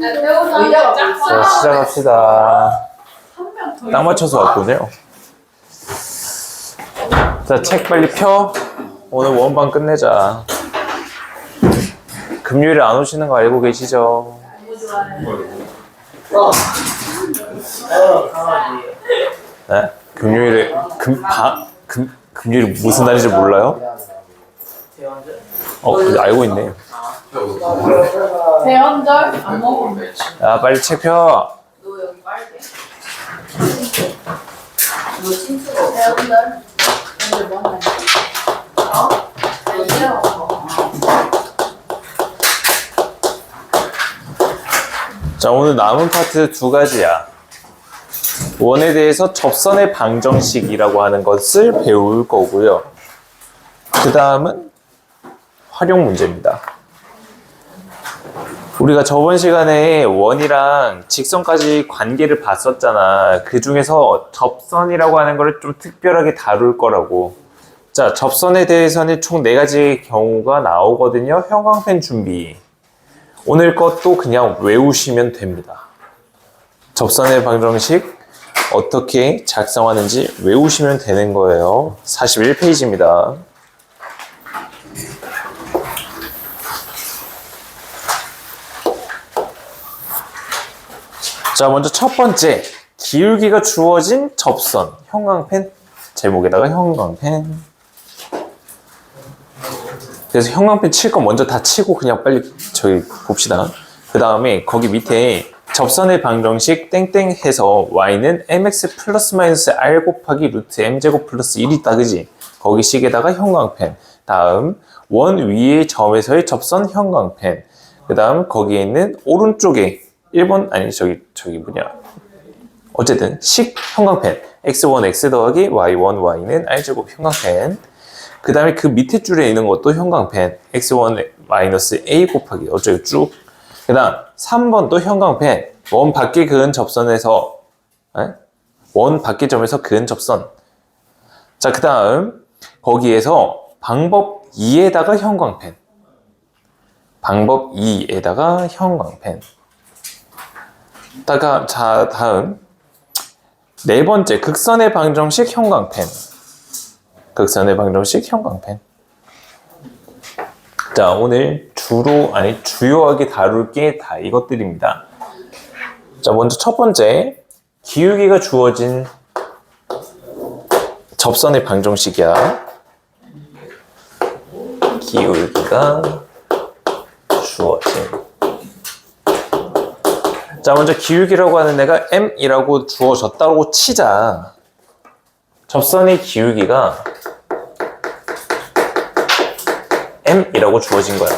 자, 시작합시다. 딱 맞춰서 왔군요. 자, 책 빨리 펴. 오늘 원반 끝내자. 금요일에 안 오시는 거 알고 계시죠? 네? 금요일에 금요일이 무슨 날인지 몰라요? 근데 알고 있네. 대원절 안 먹으면 야, 빨리 책 펴. 너 여기 빨개. 너 친추로 대원절 오늘 뭐 하냐? 자, 오늘 남은 파트 두 가지야. 원에 대해서 접선의 방정식이라고 하는 것을 배울 거고요. 그 다음은 활용 문제입니다. 우리가 저번 시간에 원이랑 직선까지 관계를 봤었잖아. 그 중에서 접선이라고 하는 거를 좀 특별하게 다룰 거라고. 자, 접선에 대해서는 총 4가지의 경우가 나오거든요. 형광펜 준비. 오늘 것도 그냥 외우시면 됩니다. 접선의 방정식 어떻게 작성하는지 외우시면 되는 거예요. 41페이지입니다. 자, 먼저 첫 번째, 기울기가 주어진 접선, 형광펜. 제목에다가 형광펜. 그래서 형광펜 칠 거 먼저 다 치고 그냥 빨리 저기 봅시다. 그 다음에 거기 밑에 접선의 방정식 땡땡 해서 y는 mx 플러스 마이너스 r 곱하기 루트 m제곱 플러스 1이 있다, 그지? 거기 식에다가 형광펜. 다음, 원 위의 점에서의 접선 형광펜. 그 다음 거기에 있는 오른쪽에 1번, 아니 저기 뭐냐, 어쨌든 식 형광펜 x1 x 더하기 y1 y는 r제곱 형광펜. 그 다음에 그 밑에 줄에 있는 것도 형광펜 x1 마이너스 a 곱하기 어쩌고 쭉. 그 다음 3번도 형광펜 원 밖의 그은 접선에서 원 밖의 점에서 그은 접선. 자, 그 다음 거기에서 방법 2에다가 형광펜, 방법 2에다가 형광펜. 자, 다음 4번째 극선의 방정식 형광펜, 극선의 방정식 형광펜. 자, 오늘 주요하게 다룰 게 다 이것들입니다. 자, 먼저 첫 번째, 기울기가 주어진 접선의 방정식이야. 기울기가 주어진. 자, 먼저 기울기라고 하는 애가 m이라고 주어졌다고 치자. 접선의 기울기가 m이라고 주어진 거야.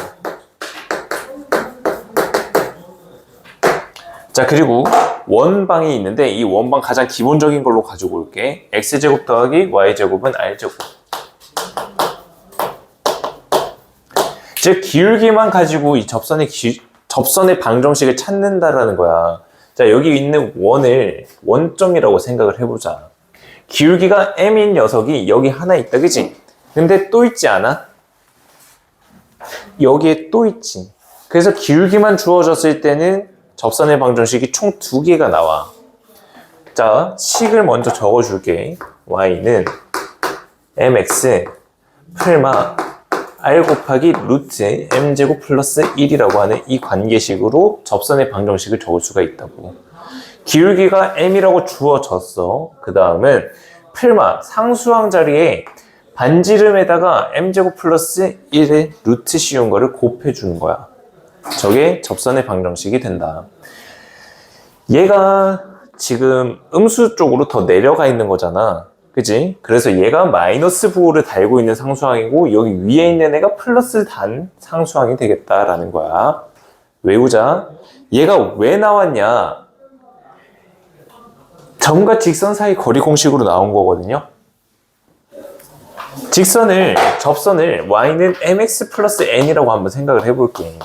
자, 그리고 원방이 있는데 이 원방 가장 기본적인 걸로 가지고 올게. x제곱 더하기 y제곱은 r제곱. 즉 기울기만 가지고 이 접선의 방정식을 찾는다라는 거야. 자, 여기 있는 원을 원점이라고 생각을 해보자. 기울기가 m인 녀석이 여기 하나 있다, 그치? 근데 또 있지 않아? 여기에 또 있지. 그래서 기울기만 주어졌을 때는 접선의 방정식이 총 2개가 나와. 자, 식을 먼저 적어줄게. y는 mx 풀마 r 곱하기 루트 m제곱 플러스 1이라고 하는 이 관계식으로 접선의 방정식을 적을 수가 있다고. 기울기가 m이라고 주어졌어. 그 다음은 풀마 상수항 자리에 반지름에다가 m제곱 플러스 1의 루트 씌운 거를 곱해주는 거야. 저게 접선의 방정식이 된다. 얘가 지금 음수 쪽으로 더 내려가 있는 거잖아, 그치? 그래서 얘가 마이너스 부호를 달고 있는 상수항이고 여기 위에 있는 애가 플러스 단 상수항이 되겠다라는 거야. 외우자. 얘가 왜 나왔냐? 점과 직선 사이 거리 공식으로 나온 거거든요. 접선을 y는 mx 플러스 n이라고 한번 생각을 해볼게.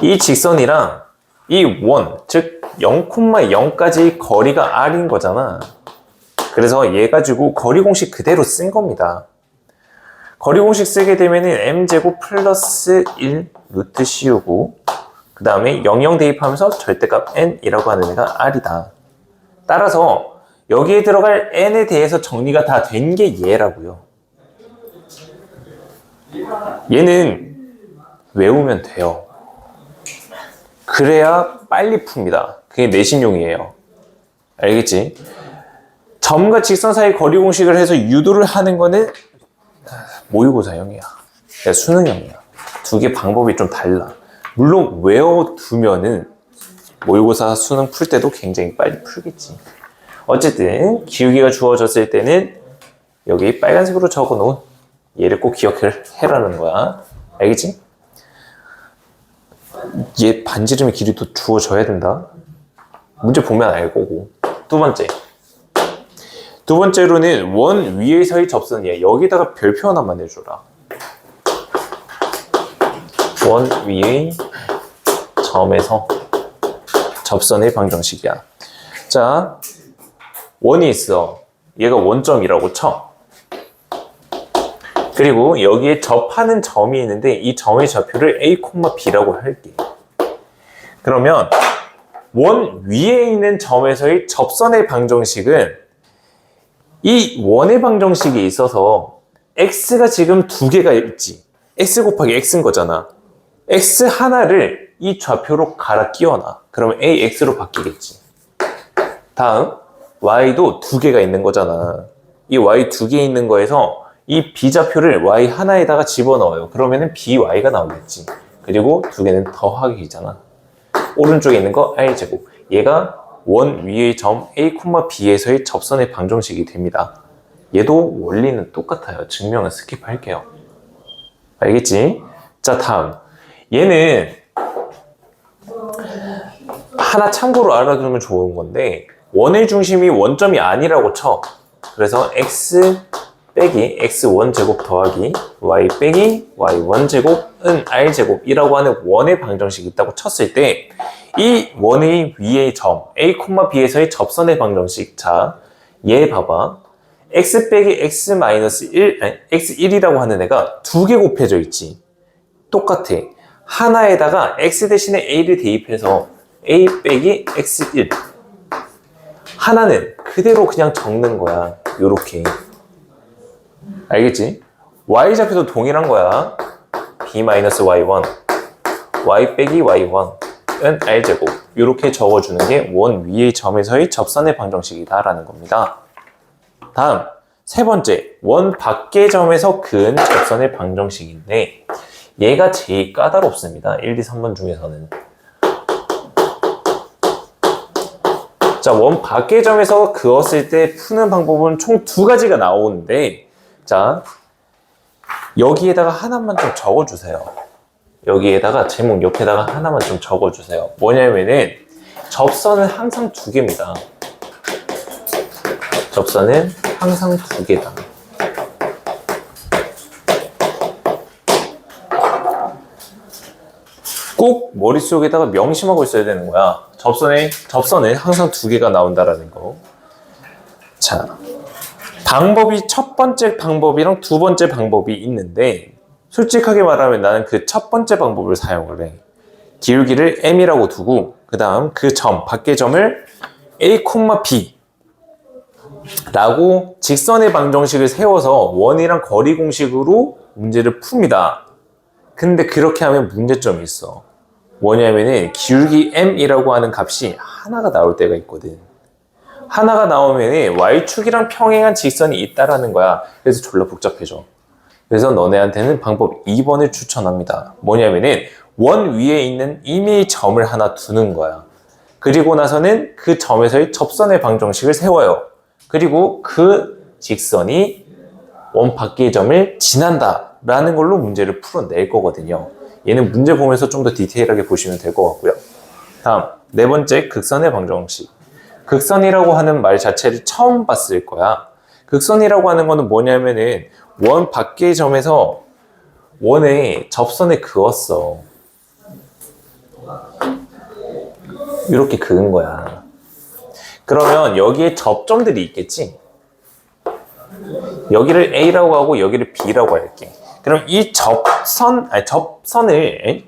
이 직선이랑 이 원, 즉 0,0까지 거리가 r인 거잖아. 그래서 얘 가지고 거리 공식 그대로 쓴 겁니다. 거리 공식 쓰게 되면은 m제곱 플러스 1 루트 씌우고 그 다음에 00 대입하면서 절대값 n이라고 하는 애가 r이다. 따라서 여기에 들어갈 n에 대해서 정리가 다 된 게 얘라고요. 얘는 외우면 돼요. 그래야 빨리 풉니다. 그게 내신용이에요. 알겠지? 점과 직선 사이 거리 공식을 해서 유도를 하는 거는 모의고사형이야. 수능형이야. 두 개 방법이 좀 달라. 물론 외워두면은 모의고사 수능 풀 때도 굉장히 빨리 풀겠지. 어쨌든 기울기가 주어졌을 때는 여기 빨간색으로 적어놓은 얘를 꼭 기억을 해라는 거야. 알겠지? 얘 반지름의 길이도 주어져야 된다. 문제 보면 알 거고. 두 번째로는 원 위에서의 접선이야. 여기다가 별표 하나만 해줘라. 원 위의 점에서 접선의 방정식이야. 자, 원이 있어. 얘가 원점이라고 쳐. 그리고 여기에 접하는 점이 있는데 이 점의 좌표를 A, B라고 할게. 그러면 원 위에 있는 점에서의 접선의 방정식은 이 원의 방정식에 있어서 x가 지금 두 개가 있지. x 곱하기 x인 거잖아. x 하나를 이 좌표로 갈아 끼워놔. 그러면 ax로 바뀌겠지. 다음 y도 두 개가 있는 거잖아. 이 y 두 개 있는 거에서 이 b좌표를 y 하나에다가 집어넣어요. 그러면은 by가 나오겠지. 그리고 두 개는 더하기잖아. 오른쪽에 있는 거 r제곱. 얘가 원 위의 점 A, B에서의 접선의 방정식이 됩니다. 얘도 원리는 똑같아요. 증명은 스킵할게요. 알겠지? 자, 다음. 얘는 하나 참고로 알아두면 좋은 건데 원의 중심이 원점이 아니라고 쳐. 그래서 x 빼기 x1 제곱 더하기 y 빼기 y1 제곱은 r제곱이라고 하는 원의 방정식이 있다고 쳤을 때 이 원의 위의 점 A, B에서의 접선의 방정식. 자, 얘 봐봐. x 빼기 x 마이너스 1, 아니, x1이라고 하는 애가 두 개 곱해져 있지. 똑같아. 하나에다가 x 대신에 a를 대입해서 a 빼기 x1. 하나는 그대로 그냥 적는 거야. 요렇게. 알겠지? y좌표도 동일한 거야. b-y1 y 빼기 y1 은 r제곱. 이렇게 적어주는 게 원 위의 점에서의 접선의 방정식이다 라는 겁니다. 다음 세 번째, 원 밖의 점에서 그은 접선의 방정식인데 얘가 제일 까다롭습니다. 1, 2, 3번 중에서는. 자, 원 밖의 점에서 그었을 때 푸는 방법은 총 두 가지가 나오는데, 자, 여기에다가 하나만 좀 적어주세요. 여기에다가 제목 옆에다가 하나만 좀 적어주세요. 뭐냐면은 접선은 항상 두 개입니다. 접선은 항상 두 개다. 꼭 머릿속에다가 명심하고 있어야 되는 거야. 접선은 항상 두 개가 나온다라는 거. 자, 방법이 첫 번째 방법이랑 두 번째 방법이 있는데 솔직하게 말하면 나는 그 첫 번째 방법을 사용을 해. 기울기를 m이라고 두고 그 다음 그 점, 밖의 점을 a, b 라고 직선의 방정식을 세워서 원이랑 거리 공식으로 문제를 풉니다. 근데 그렇게 하면 문제점이 있어. 뭐냐면은 기울기 m이라고 하는 값이 하나가 나올 때가 있거든. 하나가 나오면 y축이랑 평행한 직선이 있다라는 거야. 그래서 졸라 복잡해져. 그래서 너네한테는 방법 2번을 추천합니다. 뭐냐면은 원 위에 있는 임의의 점을 하나 두는 거야. 그리고 나서는 그 점에서의 접선의 방정식을 세워요. 그리고 그 직선이 원 밖의 점을 지난다 라는 걸로 문제를 풀어낼 거거든요. 얘는 문제 보면서 좀 더 디테일하게 보시면 될 것 같고요. 다음, 네 번째, 극선의 방정식. 극선이라고 하는 말 자체를 처음 봤을 거야. 극선이라고 하는 거는 뭐냐면은 원 밖의 점에서 원에 접선을 그었어. 이렇게 그은 거야. 그러면 여기에 접점들이 있겠지? 여기를 A라고 하고 여기를 B라고 할게. 그럼 이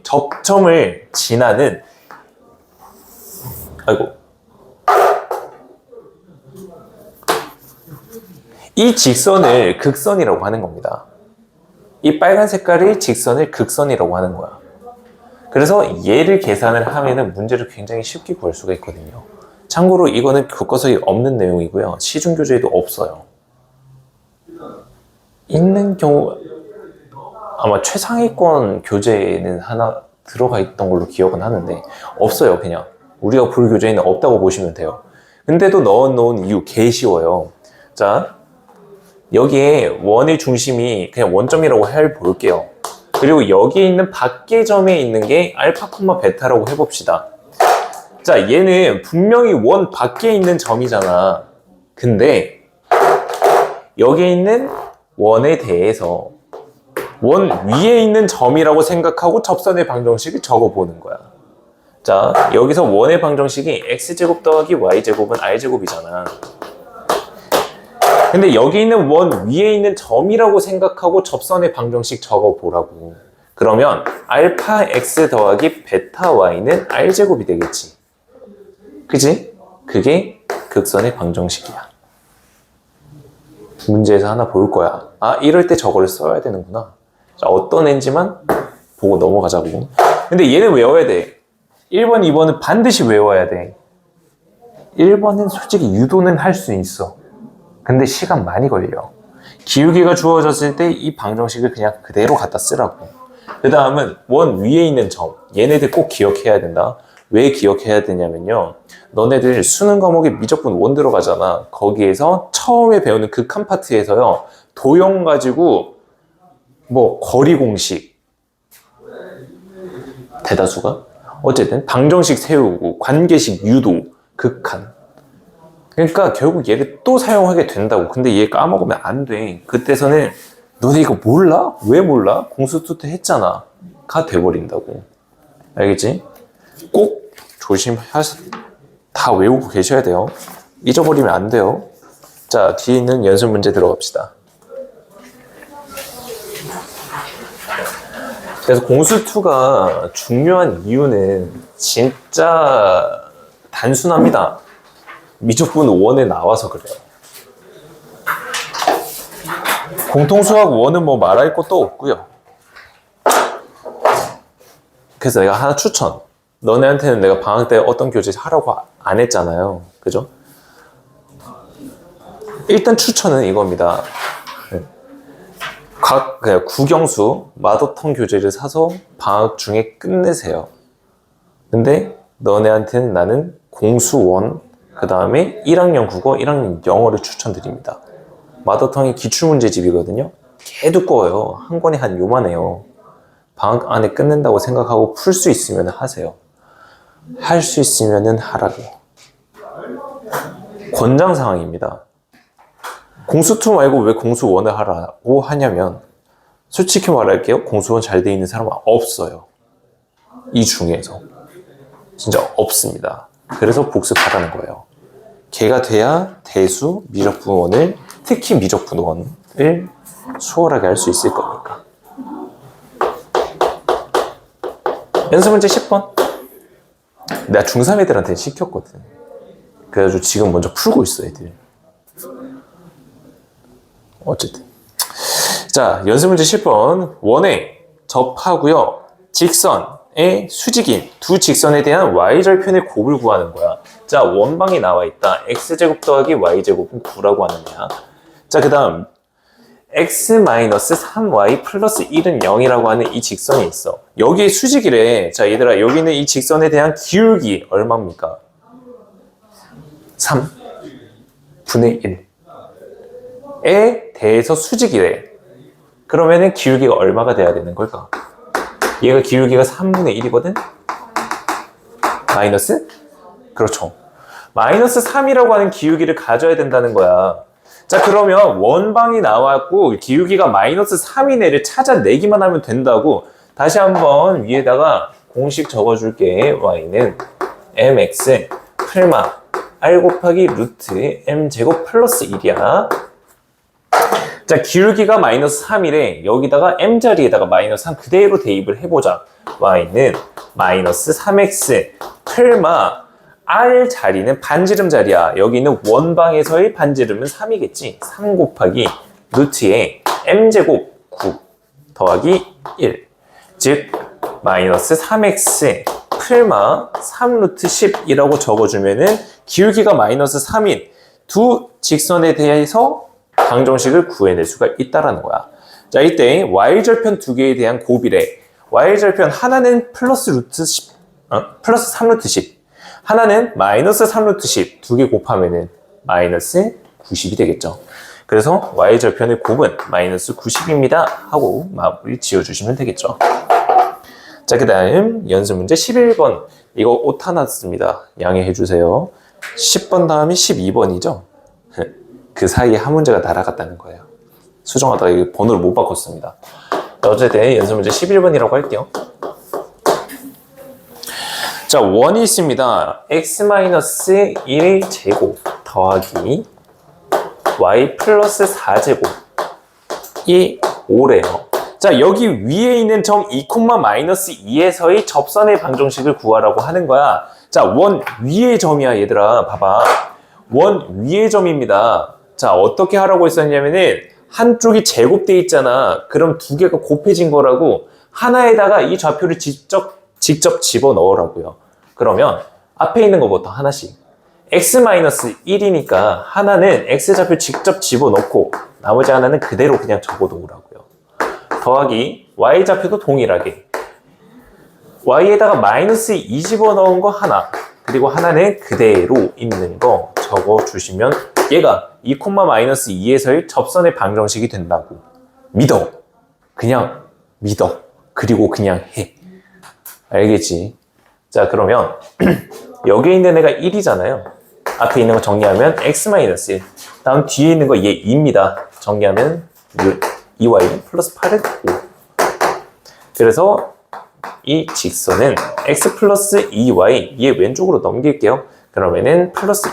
접점을 지나는, 이 직선을 극선이라고 하는 겁니다. 이 빨간 색깔의 직선을 극선이라고 하는 거야. 그래서 얘를 계산을 하면은 문제를 굉장히 쉽게 구할 수가 있거든요. 참고로 이거는 교과서에 없는 내용이고요. 시중교재에도 없어요. 있는 경우 아마 최상위권 교재에는 하나 들어가 있던 걸로 기억은 하는데 없어요. 그냥 우리가 볼 교재에는 없다고 보시면 돼요. 근데도 넣어놓은 이유 개 쉬워요. 자, 여기에 원의 중심이 그냥 원점이라고 볼게요. 그리고 여기에 있는 밖의 점에 있는 게 알파, 베타라고 해봅시다. 자, 얘는 분명히 원 밖에 있는 점이잖아. 근데 여기에 있는 원에 대해서 원 위에 있는 점이라고 생각하고 접선의 방정식을 적어보는 거야. 자, 여기서 원의 방정식이 x제곱 더하기 y제곱은 r제곱이잖아. 근데 여기 있는 원 위에 있는 점이라고 생각하고 접선의 방정식 적어보라고. 그러면 알파 x 더하기 베타 y는 r제곱이 되겠지. 그지? 그게 극선의 방정식이야. 문제에서 하나 볼 거야. 아, 이럴 때 저거를 써야 되는구나. 자, 어떤 애인지만 보고 넘어가자고. 근데 얘는 외워야 돼. 1번, 2번은 반드시 외워야 돼. 1번은 솔직히 유도는 할 수 있어. 근데 시간 많이 걸려. 기울기가 주어졌을 때 이 방정식을 그냥 그대로 갖다 쓰라고. 그 다음은 원 위에 있는 점. 얘네들 꼭 기억해야 된다. 왜 기억해야 되냐면요. 너네들 수능 과목에 미적분 원 들어가잖아. 거기에서 처음에 배우는 극한 파트에서요. 도형 가지고 뭐 거리 공식, 대다수가? 어쨌든 방정식 세우고 관계식 유도, 극한. 그러니까 결국 얘를 또 사용하게 된다고. 근데 얘 까먹으면 안 돼. 그때서는 너네 이거 몰라? 왜 몰라? 공수투트 했잖아. 가 돼버린다고. 알겠지? 꼭 다 외우고 계셔야 돼요. 잊어버리면 안 돼요. 자, 뒤에 있는 연습 문제 들어갑시다. 그래서 공수2가 중요한 이유는 진짜 단순합니다. 미적분 1에 나와서 그래요. 공통수학 1은 뭐 말할 것도 없고요. 그래서 내가 하나 추천. 너네한테는 내가 방학 때 어떤 교재 하라고 안 했잖아요. 그죠? 일단 추천은 이겁니다. 그냥 국영수, 마더텅 교재를 사서 방학 중에 끝내세요. 근데 너네한테는 나는 공수1, 그 다음에 1학년 국어, 1학년 영어를 추천드립니다. 마더텅이 기출문제집이거든요. 개 두꺼워요. 한 권에 한 요만해요. 방학 안에 끝낸다고 생각하고 풀 수 있으면 하세요. 할 수 있으면 하라고. 권장사항입니다. 공수2 말고 왜 공수1을 하라고 하냐면 솔직히 말할게요. 공수1 잘 돼 있는 사람은 없어요. 이 중에서. 진짜 없습니다. 그래서 복습하라는 거예요. 걔가 돼야 대수, 미적분 1을, 특히 미적분 1을 수월하게 할 수 있을 거니까. 연습 문제 10번. 내가 중3 애들한테 시켰거든. 그래가지고 지금 먼저 풀고 있어, 애들. 어쨌든. 자, 연습 문제 10번. 원에 접하고요. 직선의 수직인 두 직선에 대한 y절편의 곱을 구하는 거야. 자, 원방이 나와 있다. x제곱 더하기 y제곱은 9라고 하는 거야. 자, 그 다음 x-3y 플러스 1은 0이라고 하는 이 직선이 있어. 여기에 수직이래. 자, 얘들아, 여기는 이 직선에 대한 기울기 얼마입니까? 3 분의 1에 대해서 수직이래. 그러면은 기울기가 얼마가 돼야 되는 걸까? 얘가 기울기가 3분의 1이거든? 마이너스? 그렇죠. 마이너스 3이라고 하는 기울기를 가져야 된다는 거야. 자, 그러면 원방이 나왔고 기울기가 마이너스 3인 애를 찾아내기만 하면 된다고. 다시 한번 위에다가 공식 적어줄게. y는 mx 풀마 r 곱하기 루트 m제곱 플러스 1이야. 자, 기울기가 마이너스 3이래. 여기다가 m자리에다가 마이너스 3 그대로 대입을 해보자. y는 마이너스 3x 풀마 r 자리는 반지름 자리야. 여기는 원방에서의 반지름은 3이겠지. 3 곱하기 루트에 m제곱 9 더하기 1. 즉 마이너스 3x 풀마 3루트 10이라고 적어주면은 기울기가 마이너스 3인 두 직선에 대해서 방정식을 구해낼 수가 있다라는 거야. 자, 이때 y절편 두 개에 대한 곱이래. y절편 하나는 플러스 루트 10, 플러스 3루트 10, 하나는 마이너스 3루트 10. 두 개 곱하면은 마이너스 90이 되겠죠. 그래서 y절편의 곱은 마이너스 90입니다 하고 마무리 지어주시면 되겠죠. 자, 그 다음 연습 문제 11번. 이거 오타 났습니다. 양해해 주세요. 10번 다음이 12번이죠. 그 사이에 한 문제가 날아갔다는 거예요. 수정하다가 이 번호를 못 바꿨습니다. 어쨌든 연습 문제 11번이라고 할게요. 자, 원이 있습니다. x-1 제곱 더하기 y 플러스 4제곱이 5래요. 자, 여기 위에 있는 점 2,-2에서의 접선의 방정식을 구하라고 하는 거야. 자, 원 위의 점이야, 얘들아. 봐봐. 원 위의 점입니다. 자, 어떻게 하라고 했었냐면은 한쪽이 제곱돼 있잖아. 그럼 두 개가 곱해진 거라고 하나에다가 이 좌표를 직접 집어넣으라고요. 그러면 앞에 있는 것부터 하나씩. x-1이니까 하나는 x좌표 직접 집어넣고 나머지 하나는 그대로 그냥 적어놓으라고요. 더하기 y좌표도 동일하게. y에다가 마이너스 2 집어넣은 거 하나, 그리고 하나는 그대로 있는 거 적어주시면 얘가 2,-2에서의 접선의 방정식이 된다고. 믿어. 그냥 믿어. 그리고 그냥 해. 알겠지? 자, 그러면 여기에 있는 애가 1이잖아요. 앞에 있는 거 정리하면 x-1. 다음 뒤에 있는 거 얘 2입니다. 정리하면 2y 플러스 8은 5. 그래서 이 직선은 x 플러스 2y 얘 왼쪽으로 넘길게요. 그러면은 플러스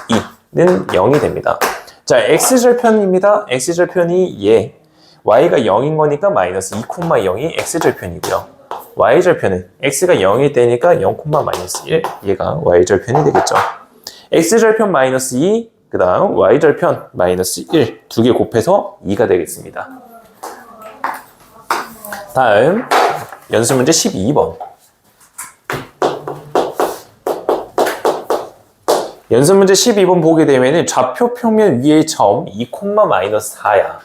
2는 0이 됩니다. 자, x절편입니다. x절편이 얘. y가 0인 거니까 마이너스 2,0이 x절편이고요. y절편은 x가 0일 때니까 0,-1 얘가 y절편이 되겠죠. x절편 마이너스 2, 그 다음 y절편 마이너스 1 두 개 곱해서 2가 되겠습니다. 다음 연습 문제 12번. 연습 문제 12번 보게 되면 좌표 평면 위의 점 2,-4야.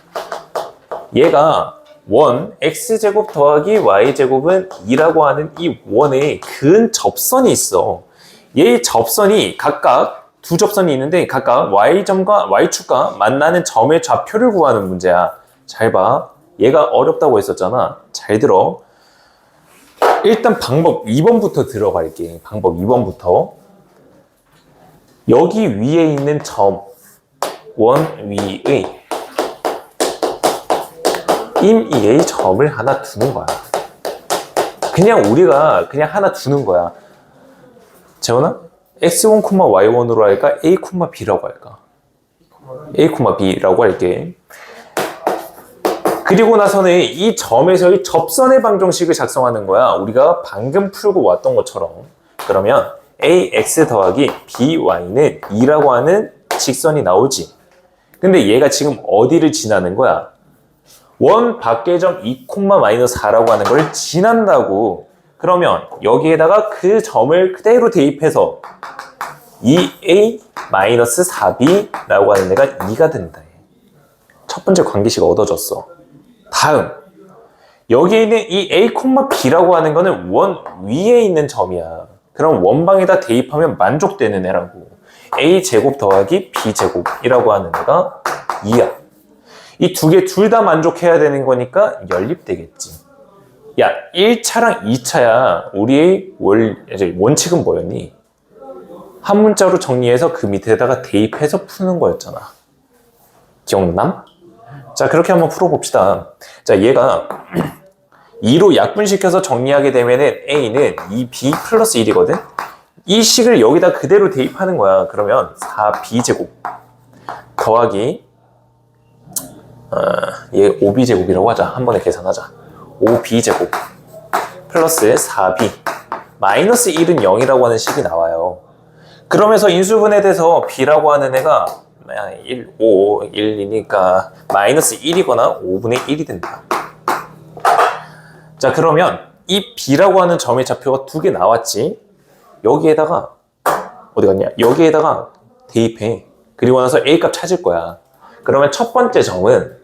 얘가 원 x제곱 더하기 y제곱은 2라고 하는 이 원에 근 접선이 있어. 얘의 접선이 각각 두 접선이 있는데 각각 y점과 y축과 만나는 점의 좌표를 구하는 문제야. 잘 봐. 얘가 어렵다고 했었잖아. 잘 들어. 일단 방법 2번부터 들어갈게. 방법 2번부터. 여기 위에 있는 점, 원 위의 임의의 점을 하나 두는 거야. 그냥 우리가 그냥 하나 두는 거야. 재원아? x1, y1으로 할까? a, b라고 할까? a, b라고 할게. 그리고 나서는 이 점에서의 접선의 방정식을 작성하는 거야. 우리가 방금 풀고 왔던 것처럼. 그러면 ax 더하기 by는 2라고 하는 직선이 나오지. 근데 얘가 지금 어디를 지나는 거야? 원 밖의 점 2,-4라고 하는 걸 지난다고. 그러면 여기에다가 그 점을 그대로 대입해서 2a-4b라고 하는 애가 2가 된다. 첫 번째 관계식 얻어졌어. 다음 여기에 있는 이 a,b라고 하는 거는 원 위에 있는 점이야. 그럼 원방에다 대입하면 만족되는 애라고. a제곱 더하기 b제곱이라고 하는 애가 2야. 이 두 개 둘 다 만족해야 되는 거니까 연립되겠지. 야, 1차랑 2차야. 우리의 원칙은 뭐였니? 한 문자로 정리해서 그 밑에다가 대입해서 푸는 거였잖아. 기억남? 자, 그렇게 한번 풀어봅시다. 자, 얘가 2로 약분시켜서 정리하게 되면은 a는 2b 플러스 1이거든? 이 식을 여기다 그대로 대입하는 거야. 그러면 4b제곱 더하기 얘 5b제곱이라고 하자. 한 번에 계산하자. 5b제곱 플러스 4b 마이너스 1은 0이라고 하는 식이 나와요. 그러면서 인수분해돼서 b라고 하는 애가 1, 5, 1이니까 마이너스 1이거나 5분의 1이 된다. 자, 그러면 이 b라고 하는 점의 좌표가 두 개 나왔지. 여기에다가 어디 갔냐? 여기에다가 대입해. 그리고 나서 a 값 찾을 거야. 그러면 첫 번째 점은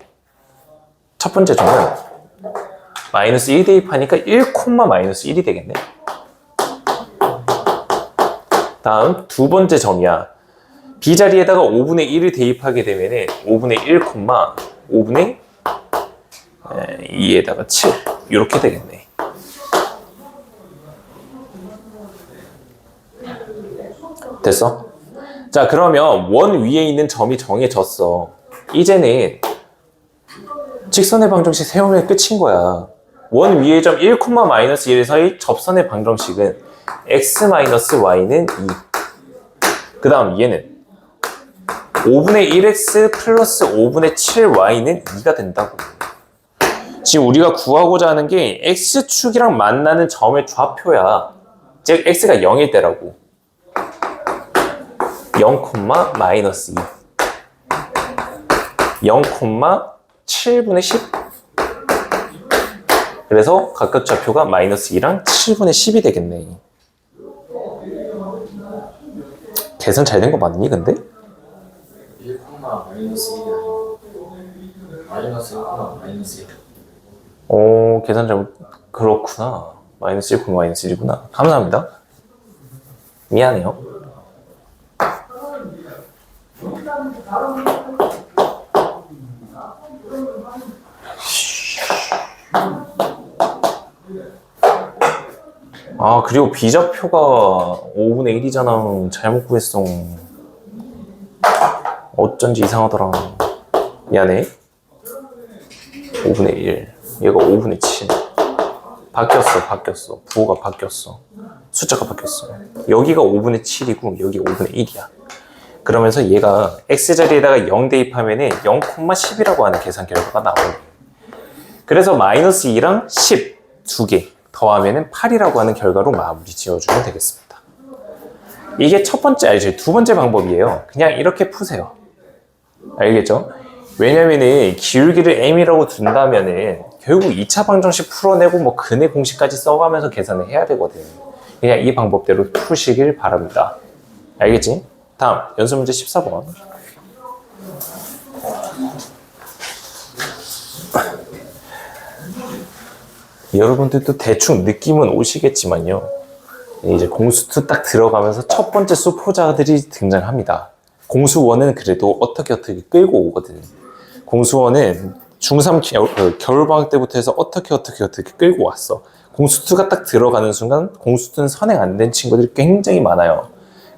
마이너스 1 대입하니까 1, 마이너스 1이 되겠네. 다음 두 번째 점이야. b 자리에다가 5분의 1을 대입하게 되면은 5분의 1, 5분의 2에다가 7 이렇게 되겠네. 됐어? 자, 그러면 원 위에 있는 점이 정해졌어. 이제는 직선의 방정식 세우면 끝인 거야. 원 위의 점 1, 마이너스 1에서의 접선의 방정식은 x-y는 2. 그 다음 얘는 5분의 1x 플러스 5분의 7y는 2가 된다고. 지금 우리가 구하고자 하는 게 x축이랑 만나는 점의 좌표야. 즉 x가 0일 때라고. 0, 마이너스 2 0, 7분의 10 그래서 각각 좌표가 마이너스 2랑 7분의 10이 되겠네. 계산 잘 된 거 맞니 근데? 1, 마이너스 1이 아니고 마이너스 1, 마이너스 1. 오, 계산 잘 그렇구나. 마이너스 1, 마이너스 1이구나. 감사합니다. 미안해요. 아, 그리고 비좌표가 5분의 1이잖아. 잘못 구했어. 어쩐지 이상하더라. 미안해. 5분의 1. 얘가 5분의 7. 바뀌었어. 부호가 바뀌었어. 숫자가 바뀌었어. 여기가 5분의 7이고 여기 5분의 1이야. 그러면서 얘가 x자리에다가 0 대입하면은 0,10이라고 하는 계산 결과가 나오네. 그래서 마이너스 2랑 10 두 개 더하면은 8이라고 하는 결과로 마무리 지어주면 되겠습니다. 이게 첫 번째 알지? 두 번째 방법이에요. 그냥 이렇게 푸세요. 알겠죠? 왜냐면은 기울기를 m이라고 둔다면은 결국 2차 방정식 풀어내고 뭐 근의 공식까지 써가면서 계산을 해야 되거든. 그냥 이 방법대로 푸시길 바랍니다. 알겠지? 다음 연습 문제 14번. 여러분들도 대충 느낌은 오시겠지만요. 이제 공수2 딱 들어가면서 첫 번째 수포자들이 등장합니다. 공수1은 그래도 어떻게 끌고 오거든. 공수1은 중3 겨울방학 때부터 해서 어떻게 끌고 왔어. 공수2가 딱 들어가는 순간 공수2는 선행 안 된 친구들이 굉장히 많아요.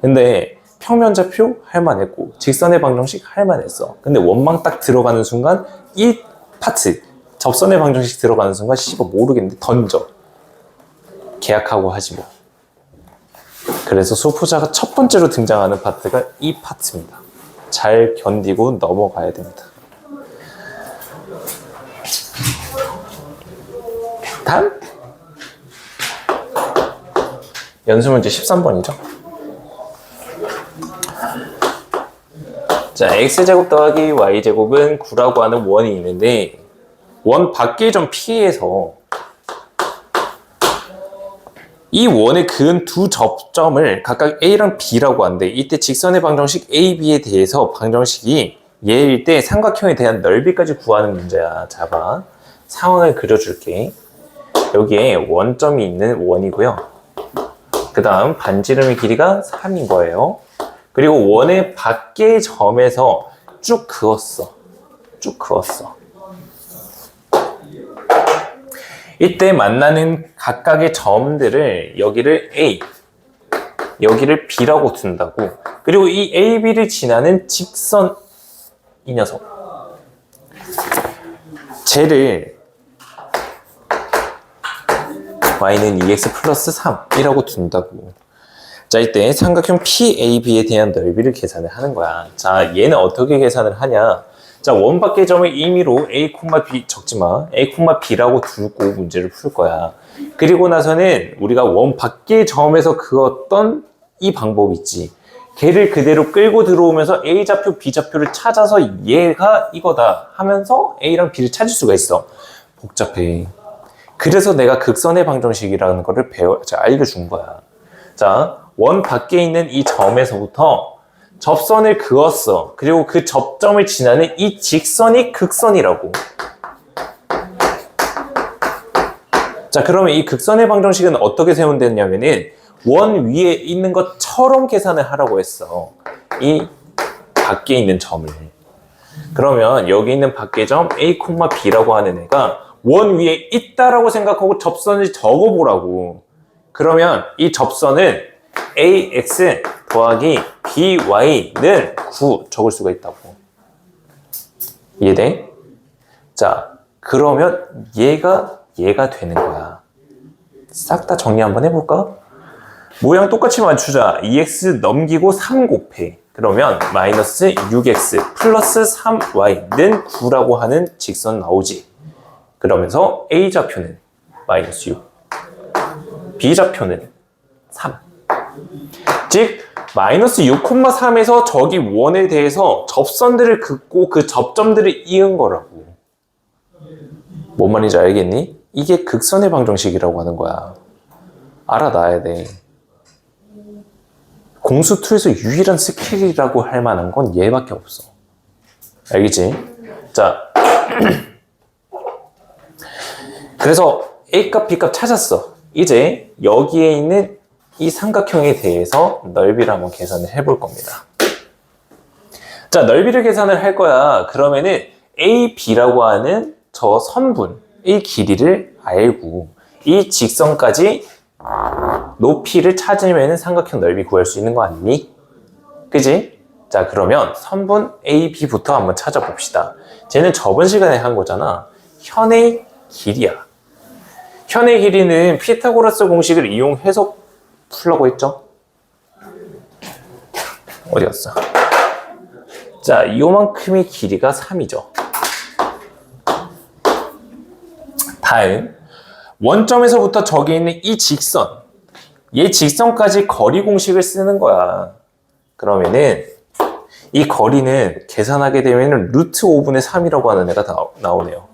근데 평면좌표 할만했고 직선의 방정식 할만했어. 근데 원망 딱 들어가는 순간 이 파트 접선의 방정식 들어가는 순간 씨발 모르겠는데 던져. 계약하고 하지 뭐. 그래서 수포자가 첫 번째로 등장하는 파트가 이 파트입니다. 잘 견디고 넘어가야 됩니다. 다음 연습 문제 13번이죠. 자, x제곱 더하기 y제곱은 9라고 하는 원이 있는데 원 밖에 좀 피해서 이 원에 그은 두 접점을 각각 A랑 B라고 하는데 이때 직선의 방정식 A, B에 대해서 방정식이 얘일 때 삼각형에 대한 넓이까지 구하는 문제야. 자, 봐. 상황을 그려줄게. 여기에 원점이 있는 원이고요. 그 다음 반지름의 길이가 3인 거예요. 그리고 원의 밖의 점에서 쭉 그었어. 이때 만나는 각각의 점들을 여기를 A, 여기를 B라고 둔다고. 그리고 이 A, B를 지나는 직선 이 녀석 쟤를 y는 2x 플러스 3이라고 둔다고. 자, 이때 삼각형 PAB에 대한 넓이를 계산을 하는 거야. 자, 얘는 어떻게 계산을 하냐? 자, 원 밖의 점을 임의로 a, b 적지마. a, b라고 두고 문제를 풀 거야. 그리고 나서는 우리가 원 밖의 점에서 그었던 이 방법 있지. 걔를 그대로 끌고 들어오면서 a 좌표, b 좌표를 찾아서 얘가 이거다 하면서 a랑 b를 찾을 수가 있어. 복잡해. 그래서 내가 극선의 방정식이라는 거를 알려준 거야. 자, 원 밖에 있는 이 점에서부터 접선을 그었어. 그리고 그 접점을 지나는 이 직선이 극선이라고. 자, 그러면 이 극선의 방정식은 어떻게 세운댔냐면은 원 위에 있는 것처럼 계산을 하라고 했어. 이 밖에 있는 점을. 그러면 여기 있는 밖의 점 a, b라고 하는 애가 원 위에 있다라고 생각하고 접선을 적어보라고. 그러면 이 접선은 ax 더하기 by는 9 적을 수가 있다고. 이해돼? 자, 그러면 얘가 되는 거야. 싹 다 정리 한번 해볼까? 모양 똑같이 맞추자. 2x 넘기고 3 곱해. 그러면 마이너스 6x 플러스 3y는 9라고 하는 직선 나오지. 그러면서 a좌표는 마이너스 6, b좌표는 3. 즉 마이너스 6,3에서 저기 원에 대해서 접선들을 긋고 그 접점들을 이은 거라고. 뭔 말인지 알겠니? 이게 극선의 방정식이라고 하는 거야. 알아놔야 돼. 공수2에서 유일한 스킬이라고 할 만한 건 얘밖에 없어. 알겠지? 자, 그래서 A값, B값 찾았어. 이제 여기에 있는 이 삼각형에 대해서 넓이를 한번 계산을 해볼 겁니다. 자, 넓이를 계산을 할 거야. 그러면은 A, B라고 하는 저 선분, 이 길이를 알고 이 직선까지 높이를 찾으면 삼각형 넓이 구할 수 있는 거 아니니? 그지? 자, 그러면 선분 A, B부터 한번 찾아봅시다. 쟤는 저번 시간에 한 거잖아. 현의 길이야. 현의 길이는 피타고라스 공식을 이용해서 풀라고 했죠? 어디 갔어? 자, 요만큼의 길이가 3이죠. 다음, 원점에서부터 저기 있는 이 직선, 얘 직선까지 거리 공식을 쓰는 거야. 그러면은 이 거리는 계산하게 되면 루트 5분의 3이라고 하는 애가 나오네요.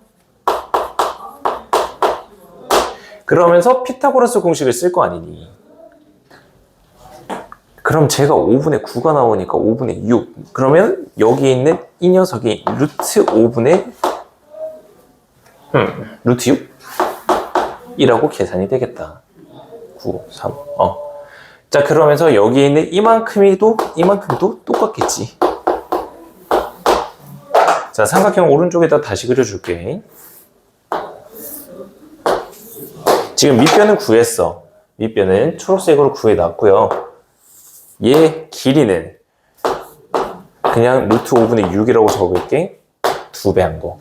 그러면서 피타고라스 공식을 쓸 거 아니니. 그럼 제가 5분의 9가 나오니까 5분의 6. 그러면 여기 있는 이 녀석이 루트 5분의 루트 6? 이라고 계산이 되겠다. 9, 3, 자, 그러면서 여기 있는 이만큼도 똑같겠지. 자, 삼각형 오른쪽에다 다시 그려줄게. 지금 밑변은 구했어. 밑변은 초록색으로 구해놨고요. 얘 길이는 그냥 루트 5분의 6이라고 적을게. 2배 한 거.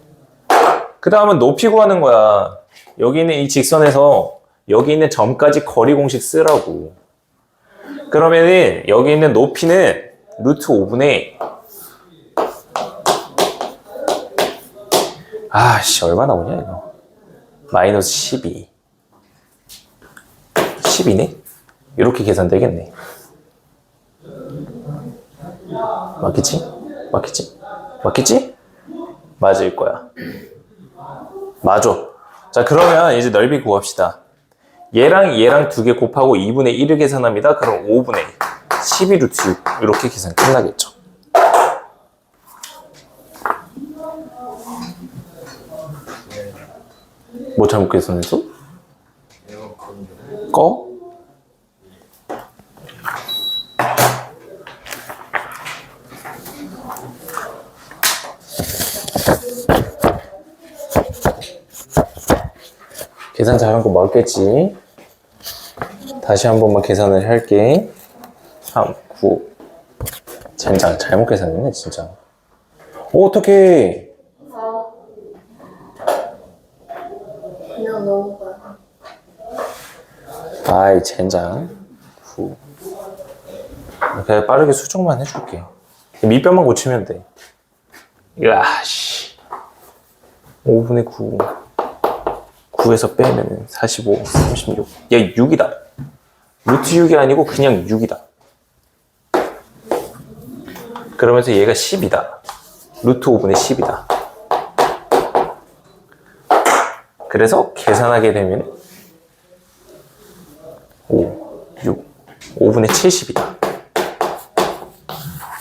그 다음은 높이 구하는 거야. 여기 있는 이 직선에서 여기 있는 점까지 거리 공식 쓰라고. 그러면은 여기 있는 높이는 루트 5분의 아씨, 얼마 나오냐 이거. 마이너스 12. 12네? 이렇게 계산되겠네. 맞겠지? 맞겠지? 맞겠지? 맞을 거야. 맞아. 자, 그러면 이제 넓이 구합시다. 얘랑 두 개 곱하고 2분의 1을 계산합니다. 그럼 5분의 12 루트 6 이렇게 계산 끝나겠죠. 뭐 잘못 계산했어? 꺼? 계산 잘한 거 맞겠지? 다시 한 번만 계산을 할게. 3, 9. 젠장, 잘못 계산했네, 진짜. 어떡해. 그냥 넘어가요. 아이, 젠장. 9. 그냥 빠르게 수정만 해줄게. 밑변만 고치면 돼. 야씨 5분의 9 9에서 빼면은 45 36 야 6이다 루트 6이 아니고 그냥 6이다 그러면서 얘가 10이다 루트 5분의 10이다 그래서 계산하게 되면 5 6 5분의 70이다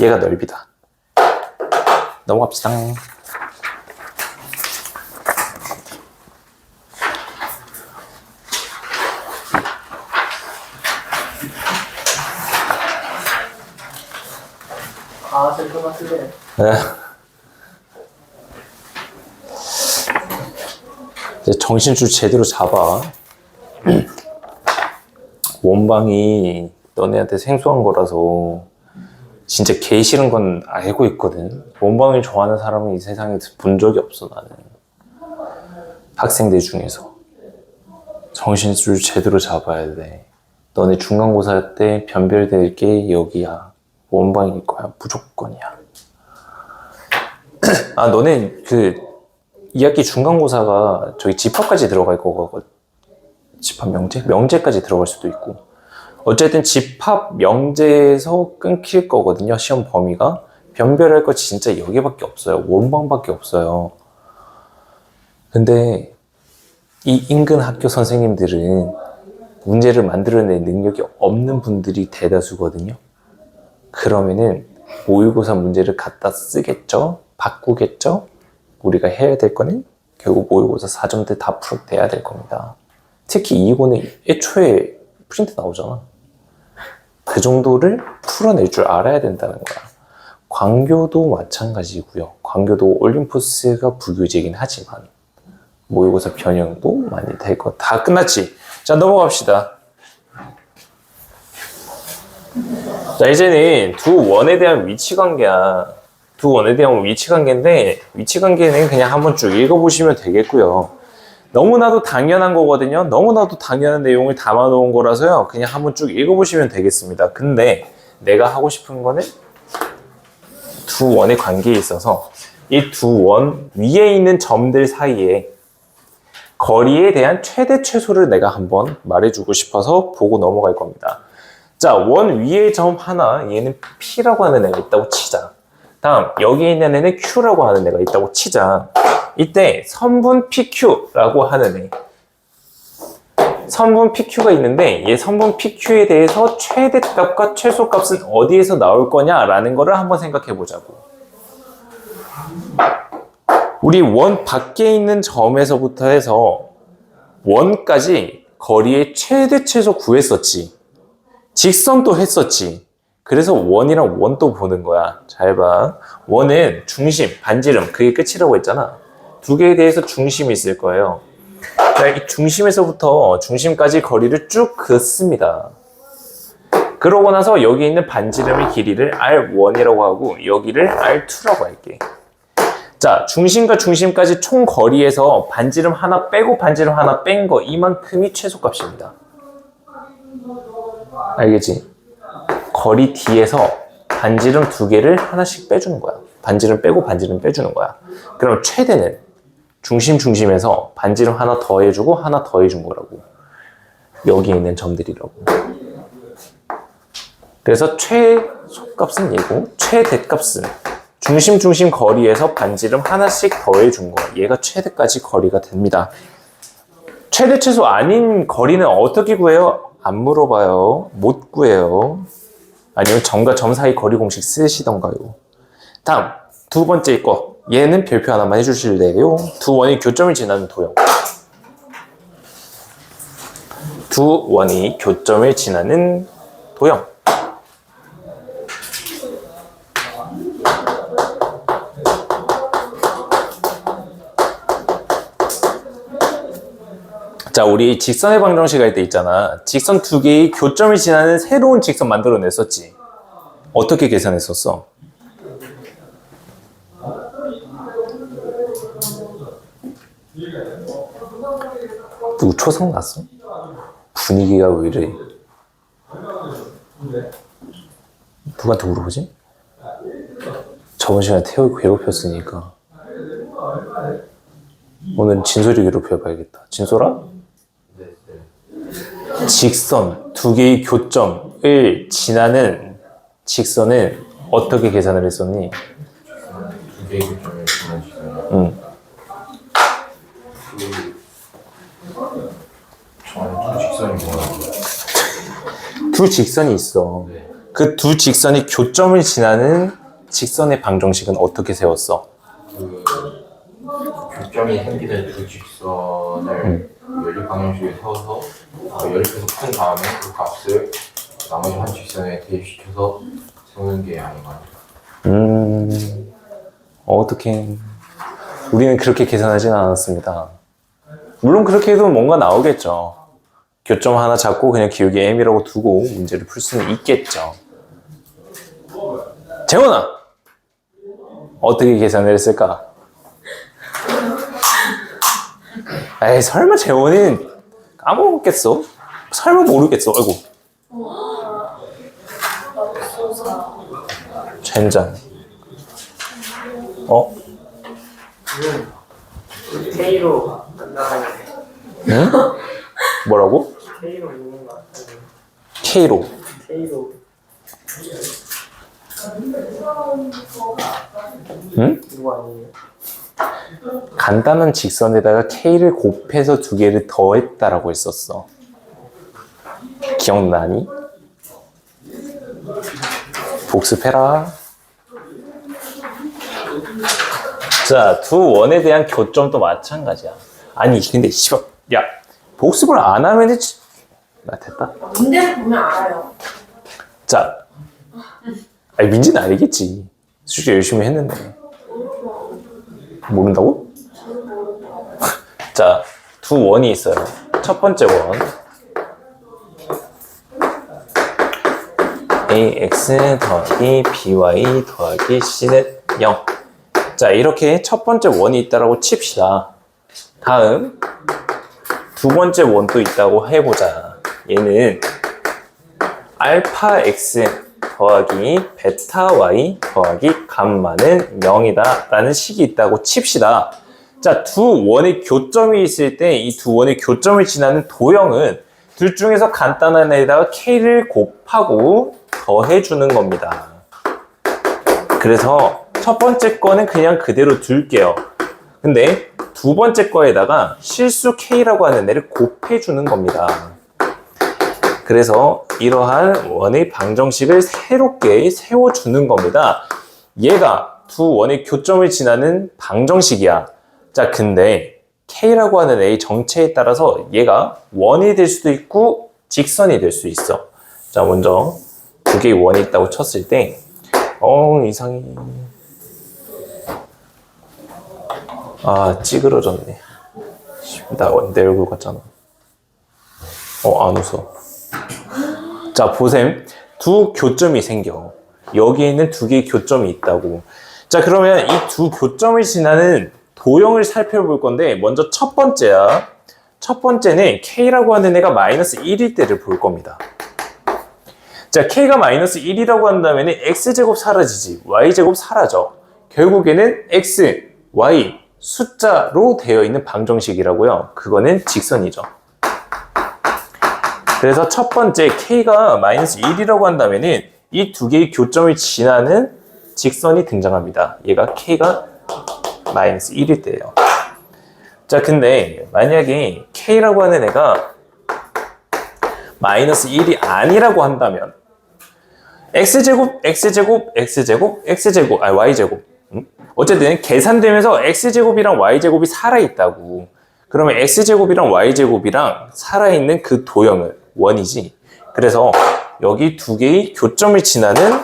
얘가 넓이다 넘어갑시다 아, 될 것 같은데. 이제 정신줄 제대로 잡아. 원방이 너네한테 생소한 거라서 진짜 개 싫은 건 알고 있거든. 원방을 좋아하는 사람은 이 세상에 본 적이 없어 나는. 학생들 중에서 정신줄 제대로 잡아야 돼. 너네 중간고사 때 변별될 게 여기야. 원방일 거야. 무조건이야. 아, 너네 그 2학기 중간고사가 저기 집합까지 들어갈 거고 집합 명제? 명제까지 들어갈 수도 있고 어쨌든 집합 명제에서 끊길 거거든요. 시험 범위가. 변별할 거 진짜 여기밖에 없어요. 원방밖에 없어요. 근데 이 인근 학교 선생님들은 문제를 만들어낼 능력이 없는 분들이 대다수거든요. 그러면은 모의고사 문제를 갖다 쓰겠죠? 바꾸겠죠? 우리가 해야 될 거는 결국 모의고사 4점대 다 풀어내야 될 겁니다. 특히 이거는 애초에 프린트 나오잖아. 그 정도를 풀어낼 줄 알아야 된다는 거야. 광교도 마찬가지고요. 광교도 올림푸스가 불교제긴 하지만 모의고사 변형도 많이 될 거. 다 끝났지? 자, 넘어갑시다. 자, 이제는 두 원에 대한 위치관계야. 두 원에 대한 위치관계인데 위치관계는 그냥 한번 쭉 읽어보시면 되겠고요. 너무나도 당연한 거거든요. 너무나도 당연한 내용을 담아놓은 거라서요. 그냥 한번 쭉 읽어보시면 되겠습니다. 근데 내가 하고 싶은 거는 두 원의 관계에 있어서 이 두 원 위에 있는 점들 사이에 거리에 대한 최대 최소를 내가 한번 말해주고 싶어서 보고 넘어갈 겁니다. 자, 원 위에 점 하나, 얘는 P라고 하는 애가 있다고 치자. 다음, 여기 있는 애는 Q라고 하는 애가 있다고 치자. 이때 선분 PQ라고 하는 애. 선분 PQ가 있는데 얘 선분 PQ에 대해서 최대값과 최소값은 어디에서 나올 거냐라는 거를 한번 생각해 보자고. 우리 원 밖에 있는 점에서부터 해서 원까지 거리의 최대 최소 구했었지. 직선도 했었지. 그래서 원이랑 원도 보는 거야. 잘 봐. 원은 중심, 반지름, 그게 끝이라고 했잖아. 두 개에 대해서 중심이 있을 거예요. 자, 이 중심에서부터 중심까지 거리를 쭉 긋습니다. 그러고 나서 여기 있는 반지름의 길이를 R1이라고 하고 여기를 R2라고 할게. 자, 중심과 중심까지 총 거리에서 반지름 하나 빼고 반지름 하나 뺀 거 이만큼이 최소값입니다. 알겠지? 거리 D에서 반지름 두 개를 하나씩 빼주는 거야. 반지름 빼고 반지름 빼주는 거야. 그럼 최대는 중심에서 반지름 하나 더해주고 하나 더해준 거라고. 여기 있는 점들이라고. 그래서 최소값은 얘고 최대값은 중심 거리에서 반지름 하나씩 더해준 거. 얘가 최대까지 거리가 됩니다. 최대 최소 아닌 거리는 어떻게 구해요? 안 물어봐요. 못 구해요. 아니면 점과 점 사이 거리 공식 쓰시던가요. 다음 두 번째 거. 얘는 별표 하나만 해주실래요? 두 원이 교점을 지나는 도형. 두 원이 교점을 지나는 도형. 자, 우리 직선의 방정식 할 때 있잖아. 직선 두 개의 교점을 지나는 새로운 직선 만들어냈었지. 어떻게 계산했었어? 누구 초성 났어? 분위기가 왜 이래? 누구한테 물어보지? 저번 시간에 태우 괴롭혔으니까 오늘 진솔이 괴롭혀봐야겠다. 진솔아? 네. 직선 두 개의 교점을 지나는 직선은 어떻게 계산을 했었니? 두 개의 교점을 보내주세요. 응. 저는 두 직선이 뭐라고요? 두 직선이 있어. 네. 그 두 직선이 교점을 지나는 직선의 방정식은 어떻게 세웠어? 그 교점이 생기는 두 직선을 연립 방정식에 세워서 연립해서 푼 다음에 그 값을 나머지 한 직선에 대입시켜서 세우는 게 아닌가요? 어떻게 우리는 그렇게 계산하지는 않았습니다. 물론 그렇게 해도 뭔가 나오겠죠. 교점 하나 잡고 그냥 기울기 m이라고 두고 문제를 풀 수는 있겠죠. 재원아! 어떻게 계산을 했을까? 에이, 설마 재원이 까먹었겠어? 설마 모르겠어? 아이고. 젠장. 어? K로 안 나가요. 응? 뭐라고? K로 있는 거 같아요. K로. K로 응? 이거 아니에요? 간단한 직선에다가 K를 곱해서 두 개를 더했다라고 했었어. 기억나니? 복습해라. 자, 두 원에 대한 교점도 마찬가지야. 아니, 근데 씨발, 야, 복습을 안 하면 되지. 나 됐다. 문제를 보면 알아요. 자, 아니, 민지는 알겠지. 숙제 열심히 했는데. 모른다고? 자, 두 원이 있어요. 첫 번째 원. ax 더하기 by 더하기 c는 0. 자, 이렇게 첫 번째 원이 있다라고 칩시다. 다음 두 번째 원도 있다고 해보자. 얘는 알파 x 더하기 베타 y 더하기 감마는 0이다 라는 식이 있다고 칩시다. 자, 두 원의 교점이 있을 때 이 두 원의 교점을 지나는 도형은 둘 중에서 간단한 애에다가 k를 곱하고 더해주는 겁니다. 그래서 첫 번째 거는 그냥 그대로 둘게요. 근데 두 번째 거에다가 실수 k라고 하는 애를 곱해주는 겁니다. 그래서 이러한 원의 방정식을 새롭게 세워주는 겁니다. 얘가 두 원의 교점을 지나는 방정식이야. 자, 근데 k라고 하는 애의 정체에 따라서 얘가 원이 될 수도 있고 직선이 될 수 있어. 자, 먼저 두 개의 원이 있다고 쳤을 때 이상해. 아, 찌그러졌네. 나 내 얼굴 같잖아. 안 웃어. 자, 보셈. 두 교점이 생겨. 여기에는 두 개의 교점이 있다고. 자, 그러면 이 두 교점을 지나는 도형을 살펴볼 건데, 먼저 첫 번째야. 첫 번째는 k라고 하는 애가 마이너스 1일 때를 볼 겁니다. 자, k가 마이너스 1이라고 한다면 x제곱 사라지지, y제곱 사라져. 결국에는 x, y 숫자로 되어 있는 방정식이라고요. 그거는 직선이죠. 그래서 첫 번째 k가 마이너스 1이라고 한다면 이 두 개의 교점을 지나는 직선이 등장합니다. 얘가 k가 마이너스 1일 때예요. 자, 근데 만약에 k라고 하는 애가 마이너스 1이 아니라고 한다면 x제곱, x제곱, x제곱, x제곱, y제곱. 어쨌든 계산되면서 x제곱이랑 y제곱이 살아있다고. 그러면 x제곱이랑 y제곱이랑 살아있는 그 도형은 원이지. 그래서 여기 두 개의 교점을 지나는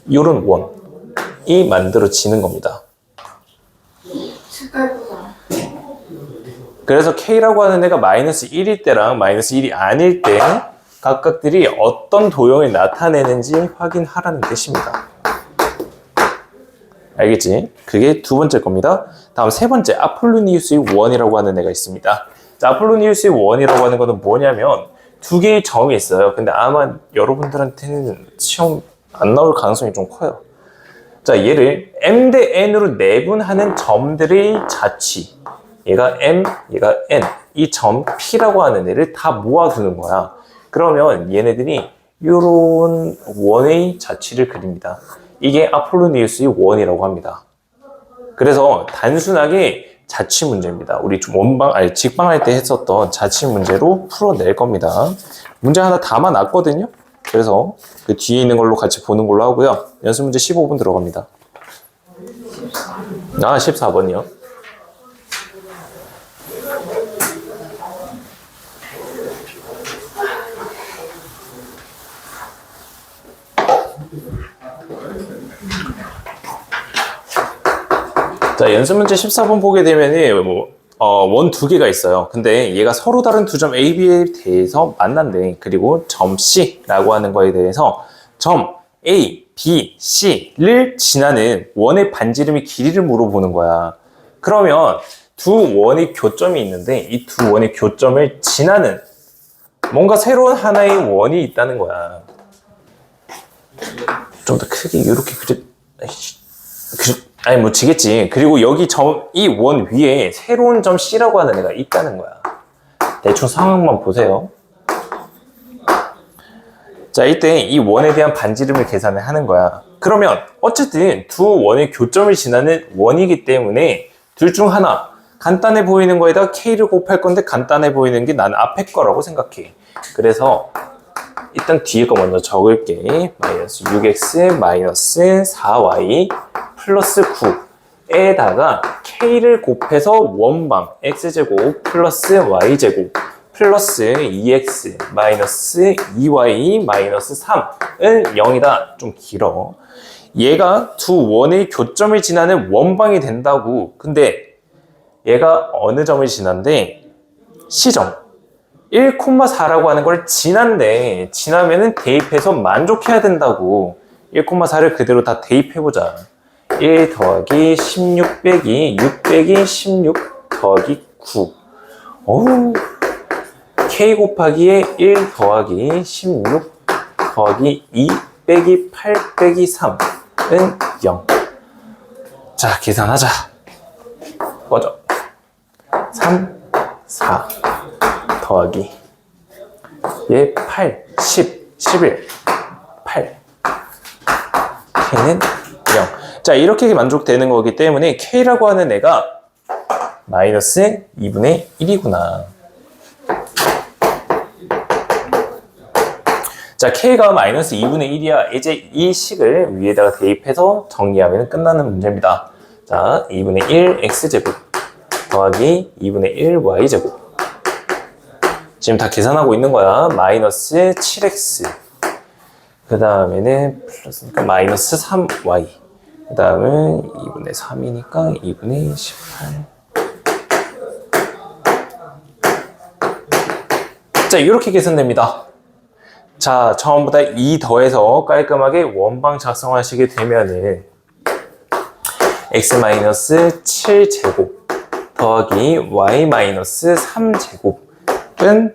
이런 원이 만들어지는 겁니다. 색깔보다. 그래서 k라고 하는 애가 마이너스 1일 때랑 마이너스 1이 아닐 때 각각들이 어떤 도형을 나타내는지 확인하라는 뜻입니다. 알겠지? 그게 두 번째 겁니다. 다음 세 번째, 아폴로니우스의 원이라고 하는 애가 있습니다. 자, 아폴로니우스의 원이라고 하는 거는 뭐냐면 두 개의 점이 있어요. 근데 아마 여러분들한테는 시험 안 나올 가능성이 좀 커요. 자, 얘를 m 대 n으로 내분하는 점들의 자취. 얘가 m, 얘가 n. 이 점 P라고 하는 애를 다 모아두는 거야. 그러면 얘네들이 이런 원의 자취를 그립니다. 이게 아폴로니우스의 원이라고 합니다. 그래서 단순하게 자취 문제입니다. 우리 직방할 때 했었던 자취 문제로 풀어낼 겁니다. 문제 하나 담아놨거든요. 그래서 그 뒤에 있는 걸로 같이 보는 걸로 하고요. 연습 문제 15분 들어갑니다. 14번이요. 자, 연습 문제 14번 보게 되면은 원 두 개가 있어요. 근데 얘가 서로 다른 두 점 A, B에 대해서 만난대. 그리고 점 C라고 하는 거에 대해서 점 A, B, C를 지나는 원의 반지름의 길이를 물어보는 거야. 그러면 두 원의 교점이 있는데 이 두 원의 교점을 지나는 뭔가 새로운 하나의 원이 있다는 거야. 좀 더 크게 이렇게 아니 뭐 지겠지. 그리고 여기 이 원 위에 새로운 점 C라고 하는 애가 있다는 거야. 대충 상황만 보세요. 자, 이때 이 원에 대한 반지름을 계산을 하는 거야. 그러면 어쨌든 두 원의 교점을 지나는 원이기 때문에 둘 중 하나 간단해 보이는 거에다 K를 곱할 건데 간단해 보이는 게 난 앞에 거라고 생각해. 그래서 일단 뒤에 거 먼저 적을게. 마이너스 6x 마이너스 4y 플러스 9에다가 K를 곱해서 원방 x제곱 플러스 y제곱 플러스 2x 마이너스 2y 마이너스 3은 0이다. 좀 길어. 얘가 두 원의 교점을 지나는 원방이 된다고. 근데 얘가 어느 점을 지난데 C점 1,4라고 하는 걸 지난데 지나면은 대입해서 만족해야 된다고. 1,4를 그대로 다 대입해보자. 1 더하기 16 빼기 6 빼기 16 더하기 9. 어우, K 곱하기에 1 더하기 16 더하기 2 빼기 8 빼기 3은 0. 자, 계산하자. 꺼져. 3, 4 더하기 얘 8, 10, 11 8 K는 0. 자, 이렇게 만족되는 거기 때문에 K라고 하는 애가 마이너스 2분의 1이구나. 자, K가 마이너스 2분의 1이야. 이제 이 식을 위에다가 대입해서 정리하면 끝나는 문제입니다. 자, 2분의 1 X제곱 더하기 2분의 1 Y제곱. 지금 다 계산하고 있는 거야. 마이너스 7x. 그 다음에는 플러스니까 마이너스 3y. 그 다음은 2분의 3이니까 2분의 18. 자, 이렇게 계산됩니다. 자, 처음부터 2 더해서 깔끔하게 원방 작성하시게 되면은 x-7제곱 더하기 y-3제곱은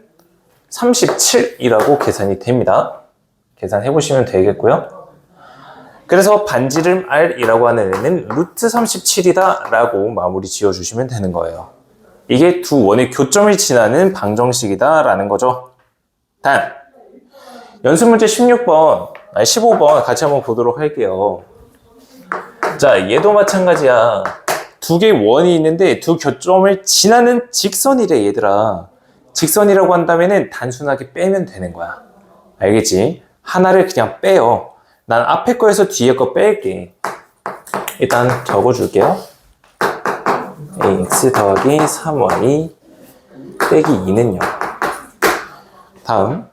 37이라고 계산이 됩니다. 계산해보시면 되겠고요. 그래서 반지름 R이라고 하는 애는 루트 37이다 라고 마무리 지어주시면 되는 거예요. 이게 두 원의 교점을 지나는 방정식이다 라는 거죠. 단, 연습 문제 15번 같이 한번 보도록 할게요. 자, 얘도 마찬가지야. 두 개의 원이 있는데 두 교점을 지나는 직선이래, 얘들아. 직선이라고 한다면은 단순하게 빼면 되는 거야. 알겠지? 하나를 그냥 빼요. 난 앞에 거에서 뒤에 거 뺄게. 일단 적어줄게요. ax 더하기 3y 빼기 2는요. 다음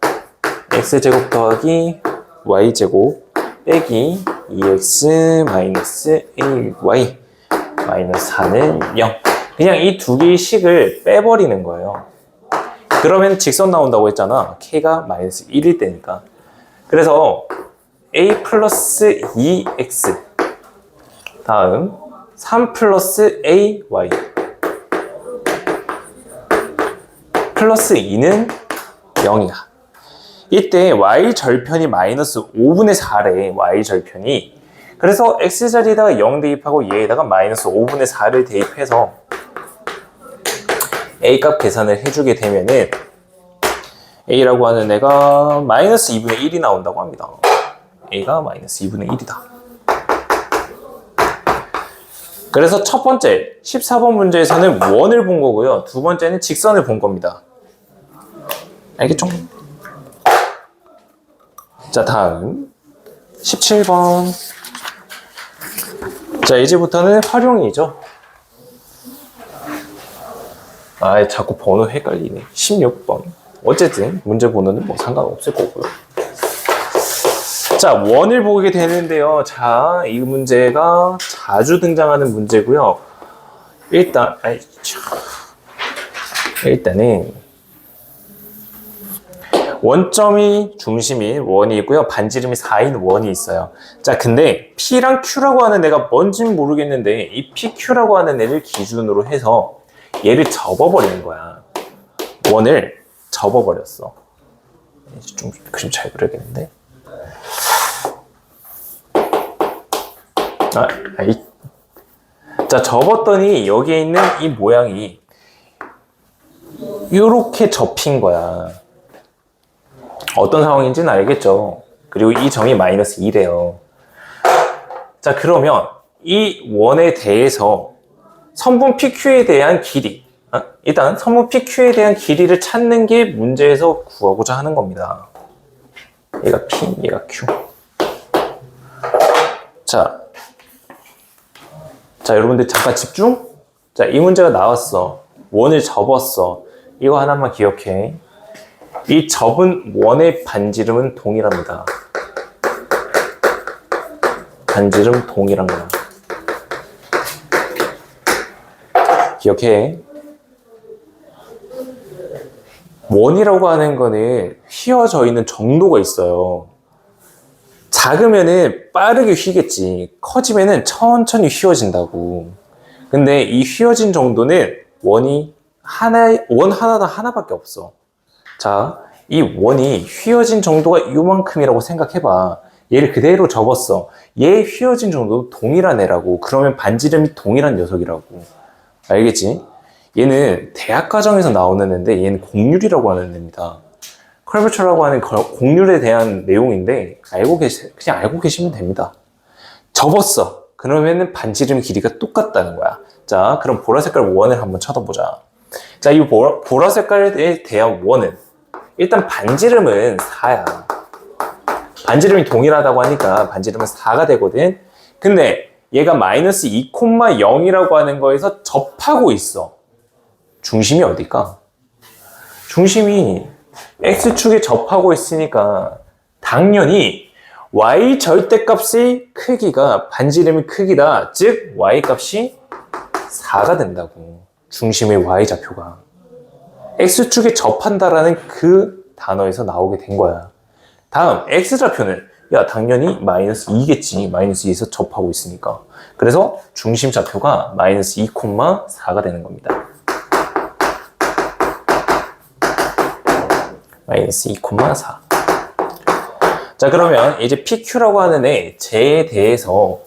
x제곱 더하기 y제곱 빼기 2x 마이너스 ay 마이너스 4는 0. 그냥 이 두 개의 식을 빼버리는 거예요. 그러면 직선 나온다고 했잖아. k가 마이너스 1일 때니까. 그래서 a 플러스 2x 다음 3 플러스 ay 플러스 2는 0이야. 이때 y절편이 마이너스 5분의 4래. y절편이. 그래서 x자리에다가 0 대입하고 얘에다가 마이너스 5분의 4를 대입해서 a값 계산을 해주게 되면은 a라고 하는 애가 마이너스 2분의 1이 나온다고 합니다. a가 마이너스 2분의 1이다. 그래서 첫 번째 14번 문제에서는 원을 본 거고요. 두 번째는 직선을 본 겁니다. 알겠죠? 자, 다음 17번. 자, 이제부터는 활용이죠. 아, 자꾸 번호 헷갈리네. 16번. 어쨌든 문제 번호는 뭐 상관없을 거고요. 자, 원을 보게 되는데요. 자, 이 문제가 자주 등장하는 문제고요. 일단은 원점이 중심인 원이고요. 반지름이 4인 원이 있어요. 자, 근데 P랑 Q라고 하는 애가 뭔지는 모르겠는데 이 PQ라고 하는 애를 기준으로 해서 얘를 접어버리는 거야. 원을 접어버렸어. 좀 그림 잘 그려야겠는데. 자, 접었더니 여기에 있는 이 모양이 이렇게 접힌 거야. 어떤 상황인지는 알겠죠? 그리고 이 점이 마이너스 2래요. 자, 그러면 이 원에 대해서 선분 PQ에 대한 길이, 일단 선분 PQ에 대한 길이를 찾는 게 문제에서 구하고자 하는 겁니다. 얘가 P, 얘가 Q. 자, 여러분들 잠깐 집중. 자, 이 문제가 나왔어. 원을 접었어. 이거 하나만 기억해. 이 접은 원의 반지름은 동일합니다. 반지름 동일합니다. 기억해. 원이라고 하는 거는 휘어져 있는 정도가 있어요. 작으면은 빠르게 휘겠지. 커지면은 천천히 휘어진다고. 근데 이 휘어진 정도는 원 하나당 하나밖에 없어. 자, 이 원이 휘어진 정도가 이만큼이라고 생각해봐. 얘를 그대로 접었어. 얘 휘어진 정도도 동일한 애라고. 그러면 반지름이 동일한 녀석이라고. 알겠지? 얘는 대학과정에서 나오는 애인데 얘는 곡률이라고 하는 애입니다. 커버처라고 하는 곡률에 대한 내용인데 그냥 알고 계시면 됩니다. 접었어. 그러면은 반지름 길이가 똑같다는 거야. 자, 그럼 보라색깔 원을 한번 쳐다보자. 자, 이 보라색깔에 대한 원은 일단 반지름은 4야. 반지름이 동일하다고 하니까 반지름은 4가 되거든. 근데 얘가 마이너스 2,0이라고 하는 거에서 접하고 있어. 중심이 어딜까? 중심이 X축에 접하고 있으니까 당연히 Y 절대값의 크기가 반지름의 크기다. 즉 Y 값이 4가 된다고. 중심의 Y좌표가 X축에 접한다라는 그 단어에서 나오게 된 거야. 다음 X좌표는 당연히 마이너스 2겠지. 마이너스 2에서 접하고 있으니까. 그래서 중심 좌표가 마이너스 2,4가 되는 겁니다. 마이너스 2,4. 자, 그러면 이제 PQ라고 하는 쟤에 대해서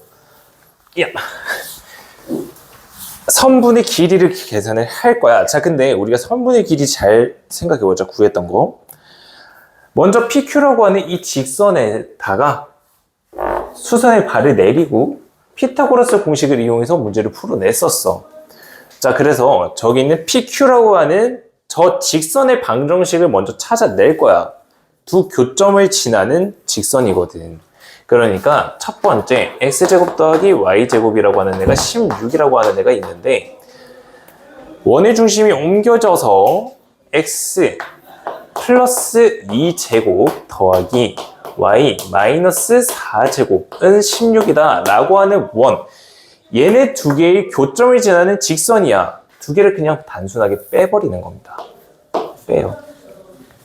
선분의 길이를 계산을 할 거야. 자, 근데 우리가 선분의 길이 잘 생각해보자. 구했던 거. 먼저 PQ라고 하는 이 직선에다가 수선의 발을 내리고 피타고라스 공식을 이용해서 문제를 풀어냈었어. 자, 그래서 저기 있는 PQ라고 하는 저 직선의 방정식을 먼저 찾아낼 거야. 두 교점을 지나는 직선이거든. 그러니까 첫 번째 x제곱 더하기 y제곱이라고 하는 애가 16이라고 하는 애가 있는데 원의 중심이 옮겨져서 x 플러스 2제곱 더하기 y 마이너스 4제곱은 16이다 라고 하는 원. 얘네 두 개의 교점을 지나는 직선이야. 두 개를 그냥 단순하게 빼버리는 겁니다. 빼요.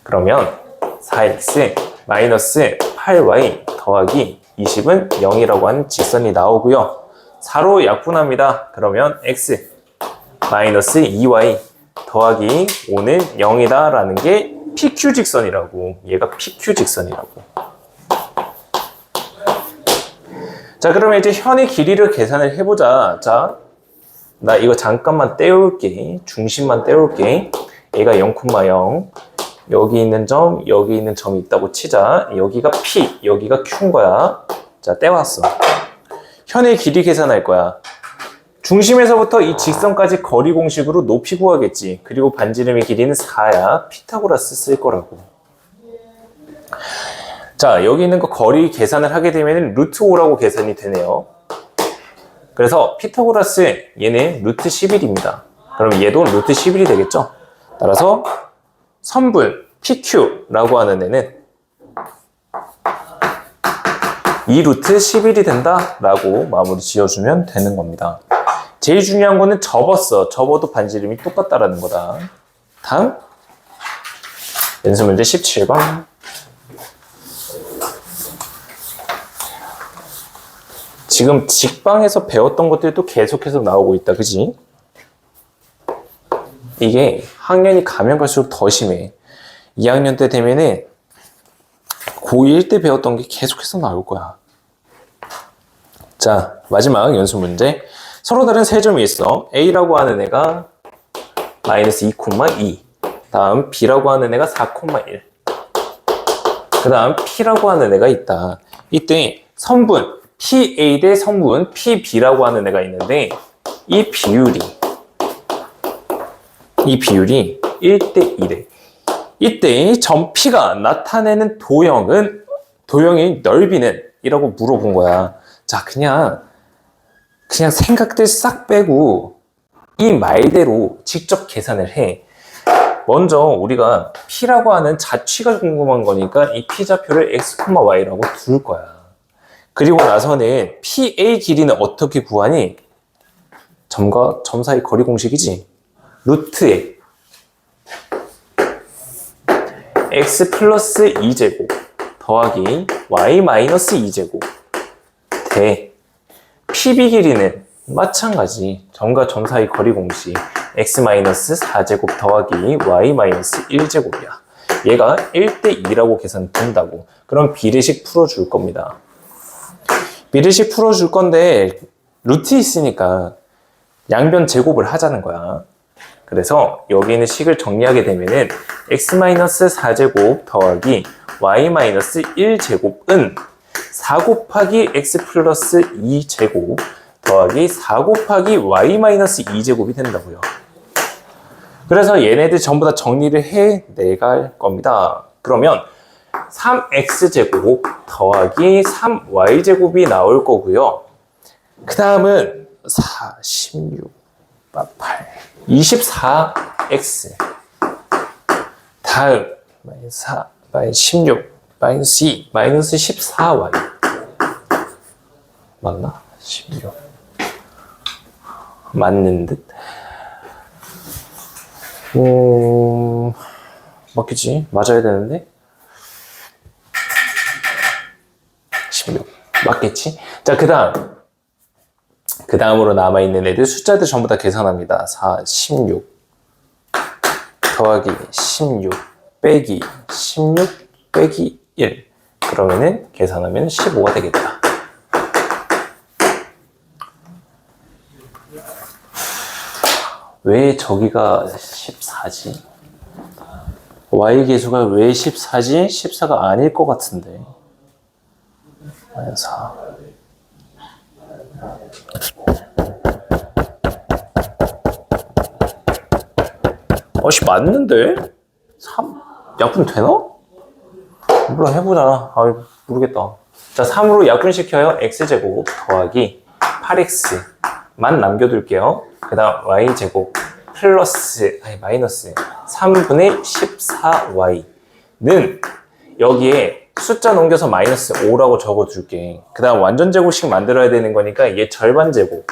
그러면 4x 마이너스 8y 더하기 20은 0이라고 하는 직선이 나오고요. 4로 약분합니다. 그러면 x 마이너스 2y 더하기 5는 0이다 라는 게 PQ 직선이라고. 얘가 PQ 직선이라고. 자, 그러면 이제 현의 길이를 계산을 해보자. 자, 나 이거 잠깐만 떼울게. 중심만 떼울게. 얘가 0,0. 여기 있는 점, 여기 있는 점이 있다고 치자. 여기가 P, 여기가 Q인 거야. 자, 떼왔어. 현의 길이 계산할 거야. 중심에서부터 이 직선까지 거리 공식으로 높이 구하겠지. 그리고 반지름의 길이는 4야. 피타고라스 쓸 거라고. 자, 여기 있는 거 거리 계산을 하게 되면 루트 5라고 계산이 되네요. 그래서 피타고라스 얘는 루트 11입니다. 그럼 얘도 루트 11이 되겠죠? 따라서 선분 PQ라고 하는 애는 2루트 11이 된다라고 마무리 지어주면 되는 겁니다. 제일 중요한 거는 접었어. 접어도 반지름이 똑같다라는 거다. 다음 연습 문제 17번. 지금 직방에서 배웠던 것들도 계속해서 나오고 있다. 그지? 이게 학년이 가면 갈수록 더 심해. 2학년 때 되면은 고1 때 배웠던 게 계속해서 나올 거야. 자, 마지막 연습 문제. 서로 다른 세 점이 있어. A라고 하는 애가 마이너스 2,2. 다음 B라고 하는 애가 4,1. 그 다음 P라고 하는 애가 있다. 이때 선분 PA 대 선분 PB라고 하는 애가 있는데 이 비율이 1대 1에 이때 점 P가 나타내는 도형의 넓이는 이라고 물어본 거야. 자, 그냥 생각들 싹 빼고 이 말대로 직접 계산을 해. 먼저 우리가 P라고 하는 자취가 궁금한 거니까 이 P좌표를 X, Y라고 둘 거야. 그리고 나서는 PA 길이는 어떻게 구하니? 점과 점 사이 거리 공식이지. 루트에 X 플러스 2제곱 더하기 Y 마이너스 2제곱 대 PB 길이는 마찬가지. 점과 점 사이 거리 공식 X 마이너스 4제곱 더하기 Y 마이너스 1제곱이야. 얘가 1대 2라고 계산된다고. 그럼 비례식 풀어줄 겁니다. 비례식 풀어줄 건데 루트 있으니까 양변 제곱을 하자는 거야. 그래서 여기 있는 식을 정리하게 되면은 x-4제곱 더하기 y-1제곱은 4 곱하기 x 플러스 2제곱 더하기 4 곱하기 y-2제곱이 된다고요. 그래서 얘네들 전부 다 정리를 해내갈 겁니다. 그러면 3x제곱 더하기 3y제곱이 나올 거고요. 그 다음은 4, 16, 8, 24x 다음 마이너스 4, 마이너스 16, 마이너스 2, 마이너스 14y 맞나? 16 맞는 듯? 맞겠지? 맞아야 되는데 16 맞겠지? 자, 그 다음으로 남아있는 애들 숫자들 전부 다 계산합니다. 4, 16 더하기 16 빼기 16 빼기 1 그러면은 계산하면 15가 되겠다. 왜 저기가 14지? Y계수가 왜 14지? 14가 아닐 것 같은데. 4 맞는데? 3? 약분 되나? 몰라, 해보자. 모르겠다. 자, 3으로 약분시켜요. x제곱 더하기 8x만 남겨둘게요. 그 다음 y제곱 플러스 마이너스 3분의 14y는 여기에 숫자 넘겨서 마이너스 5라고 적어줄게. 그 다음 완전제곱식 만들어야 되는 거니까 얘 절반제곱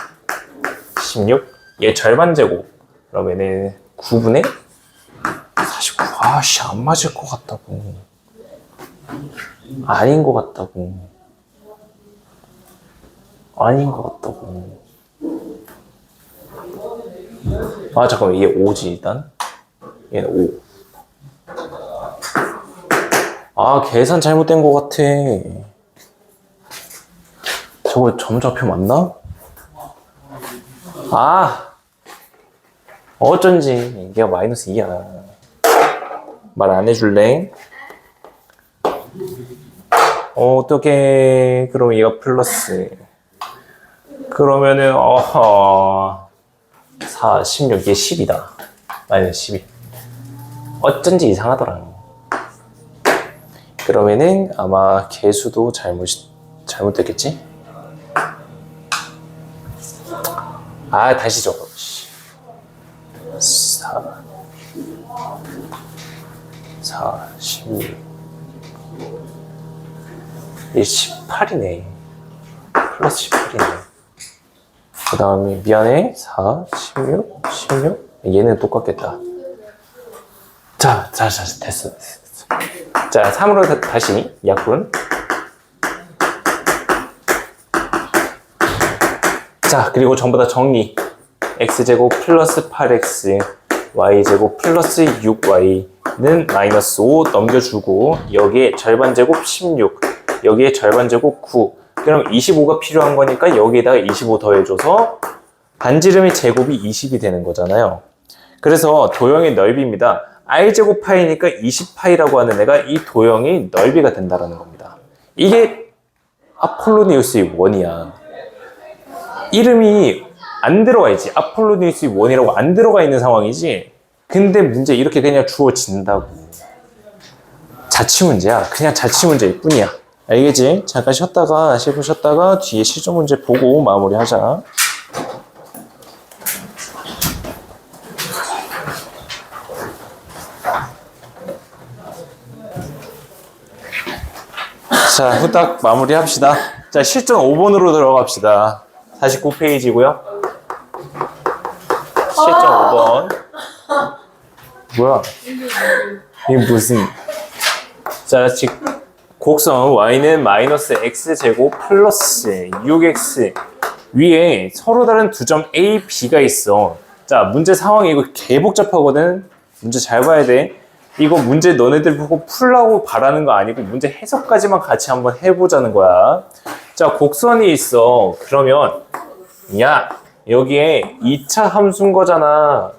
16, 얘 절반제곱 그러면은 9분의 49. 아씨, 안 맞을 것 같다고. 아닌 것 같다고. 아닌 것 같다고. 아, 잠깐만. 얘 5지, 일단. 얘는 5. 아, 계산 잘못된 것 같아. 저거 점좌표 맞나? 아, 어쩐지 얘가 마이너스 2야. 말 안 해줄래? 어떻게? 그럼 얘가 플러스. 그러면은 4, 16, 얘 10이다. 마이너스 12. 어쩐지 이상하더라. 그러면은 아마 개수도 잘못됐겠지? 아, 다시 적어. 4, 16. 얘 18이네. 플러스 18이네. 그 다음에 미안해. 4, 16, 16. 얘는 똑같겠다. 자, 됐어. 자, 3으로 다시 약분. 자, 그리고 전부 다 정리. x제곱 플러스 8x, y제곱 플러스 6y는 마이너스 5 넘겨주고, 여기에 절반제곱 16, 여기에 절반제곱 9. 그럼 25가 필요한 거니까 여기에다가 25 더해줘서 반지름의 제곱이 20이 되는 거잖아요. 그래서 도형의 넓이입니다. r제곱 파이니까 20파이라고 하는 애가 이 도형의 넓이가 된다는 겁니다. 이게 아폴로니우스의 원이야. 이름이 안 들어가 있지. 아폴로니우스의 원이라고 안 들어가 있는 상황이지. 근데 문제 이렇게 그냥 주어진다고. 자취문제야. 그냥 자취문제일 뿐이야. 알겠지? 잠깐 쉬었다가 10분 쉬었다가 뒤에 실전 문제 보고 마무리하자. 자, 후딱 마무리합시다. 자, 실전 5번으로 들어갑시다. 49페이지고요. 실전 5번. 뭐야? 이게 무슨? 자, 곡선 y는 마이너스 x제곱 플러스 6x 위에 서로 다른 두 점 a, b가 있어. 자, 문제 상황이 이거 개 복잡하거든. 문제 잘 봐야 돼. 이거 문제 너네들 보고 풀라고 바라는 거 아니고 문제 해석까지만 같이 한번 해보자는 거야. 자, 곡선이 있어. 그러면 야, 여기에 2차 함수인 거잖아.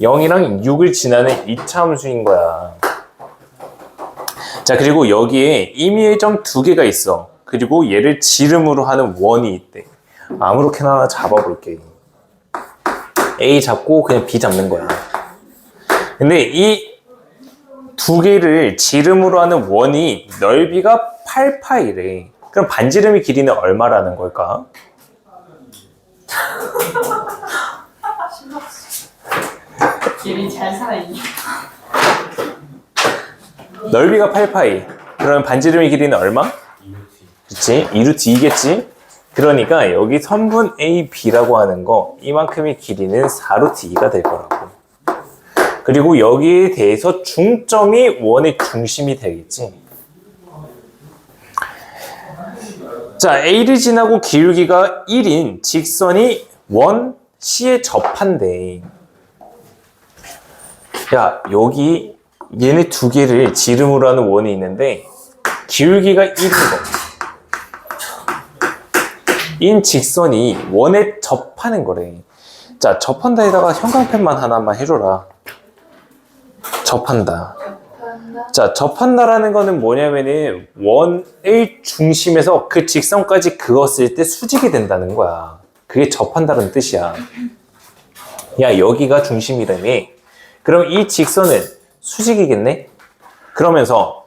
0이랑 6을 지나는 2차 함수인 거야. 자, 그리고 여기에 임의의 점 2개가 있어. 그리고 얘를 지름으로 하는 원이 있대. 아무렇게나 하나 잡아볼게. A 잡고 그냥 B 잡는 거야. 근데 이 두 개를 지름으로 하는 원이 넓이가 8파이래. 그럼 반지름의 길이는 얼마라는 걸까? 길이 잘 살아있네. 넓이가 8파이. 그러면 반지름의 길이는 얼마? 그치? 2루트 2겠지? 그러니까 여기 선분 A, B라고 하는 거 이만큼의 길이는 4루트 2가 될 거라고. 그리고 여기에 대해서 중점이 원의 중심이 되겠지. 자, A를 지나고 기울기가 1인 직선이 원 C에 접한대. 야, 여기 얘네 두 개를 지름으로 하는 원이 있는데 기울기가 1인 거. 인 직선이 원에 접하는 거래. 자, 접한다에다가 형광펜만 하나만 해줘라. 접한다. 자, 접한다라는 거는 뭐냐면은 원의 중심에서 그 직선까지 그었을 때 수직이 된다는 거야. 그게 접한다는 뜻이야. 야, 여기가 중심이라며. 그럼 이 직선은 수직이겠네? 그러면서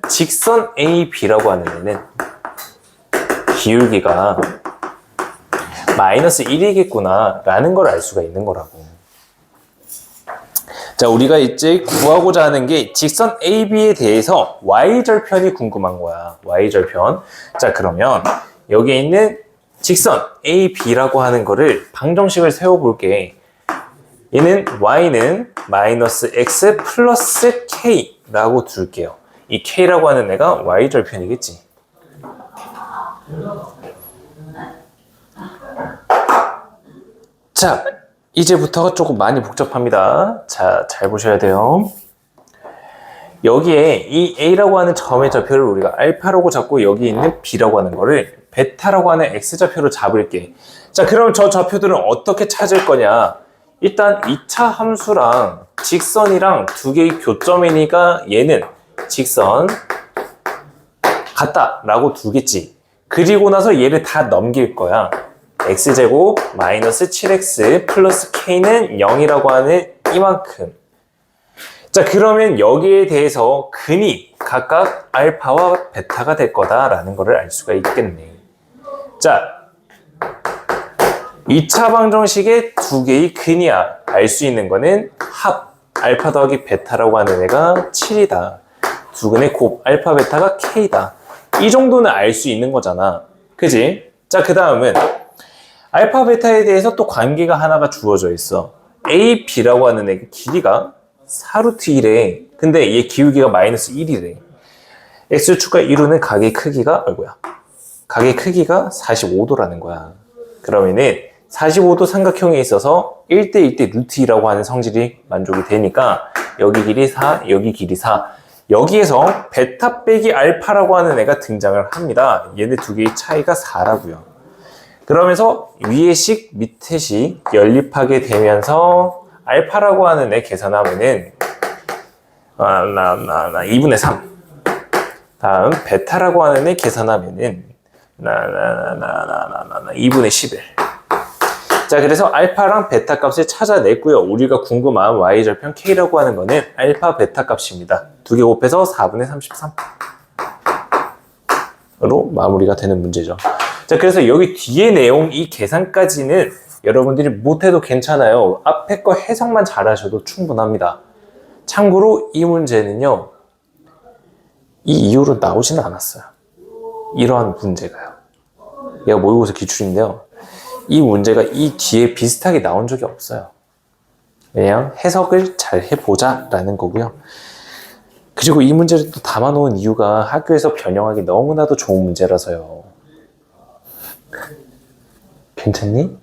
직선 AB라고 하는 애는 기울기가 마이너스 1이겠구나 라는 걸 알 수가 있는 거라고. 자, 우리가 이제 구하고자 하는 게 직선 AB에 대해서 Y절편이 궁금한 거야. Y절편. 자, 그러면 여기에 있는 직선 AB라고 하는 거를 방정식을 세워볼게. 얘는 Y는 마이너스 X 플러스 K라고 둘게요. 이 K라고 하는 애가 Y절편이겠지. 자, 이제부터가 조금 많이 복잡합니다. 자, 잘 보셔야 돼요. 여기에 이 A라고 하는 점의 좌표를 우리가 알파라고 잡고 여기 있는 B라고 하는 거를 베타라고 하는 X좌표로 잡을게. 자, 그럼 저 좌표들은 어떻게 찾을 거냐? 일단 2차 함수랑 직선이랑 두 개의 교점이니까 얘는 직선 같다라고 두겠지. 그리고 나서 얘를 다 넘길 거야. x제곱 마이너스 7x 플러스 k는 0이라고 하는 이만큼. 자, 그러면 여기에 대해서 근이 각각 알파와 베타가 될 거다라는 것을 알 수가 있겠네. 자, 2차 방정식의 두 개의 근이야. 알 수 있는 거는 합 알파 더하기 베타라고 하는 애가 7이다. 두 근의 곱 알파 베타가 k다. 이 정도는 알 수 있는 거잖아. 그지? 자, 그 다음은 알파 베타에 대해서 또 관계가 하나가 주어져 있어. A, B라고 하는 애 길이가 4루트 1에 근데 얘 기울기가 마이너스 1이래. X축과 이루는 각의 크기가 각의 크기가 45도라는 거야. 그러면은 45도 삼각형에 있어서 1대 1대 루트 2라고 하는 성질이 만족이 되니까 여기 길이 4, 여기 길이 4. 여기에서 베타 빼기 알파라고 하는 애가 등장을 합니다. 얘네 두 개의 차이가 4라고요. 그러면서 위에 식, 밑에 식 연립하게 되면서 알파라고 하는 애 계산하면은 2분의 3. 다음 베타라고 하는 애 계산하면은 2분의 11. 자, 그래서 알파랑 베타 값을 찾아냈고요. 우리가 궁금한 y절편 k라고 하는 거는 알파 베타 값입니다. 두 개 곱해서 4분의 33으로 마무리가 되는 문제죠. 자, 그래서 여기 뒤에 내용 이 계산까지는 여러분들이 못해도 괜찮아요. 앞에 거 해석만 잘하셔도 충분합니다. 참고로 이 문제는요, 이 이후로 나오지는 않았어요. 이러한 문제가요. 얘가 모의고사 기출인데요. 이 문제가 이 뒤에 비슷하게 나온 적이 없어요. 그냥 해석을 잘 해보자 라는 거고요. 그리고 이 문제를 또 담아놓은 이유가 학교에서 변형하기 너무나도 좋은 문제라서요. 괜찮니?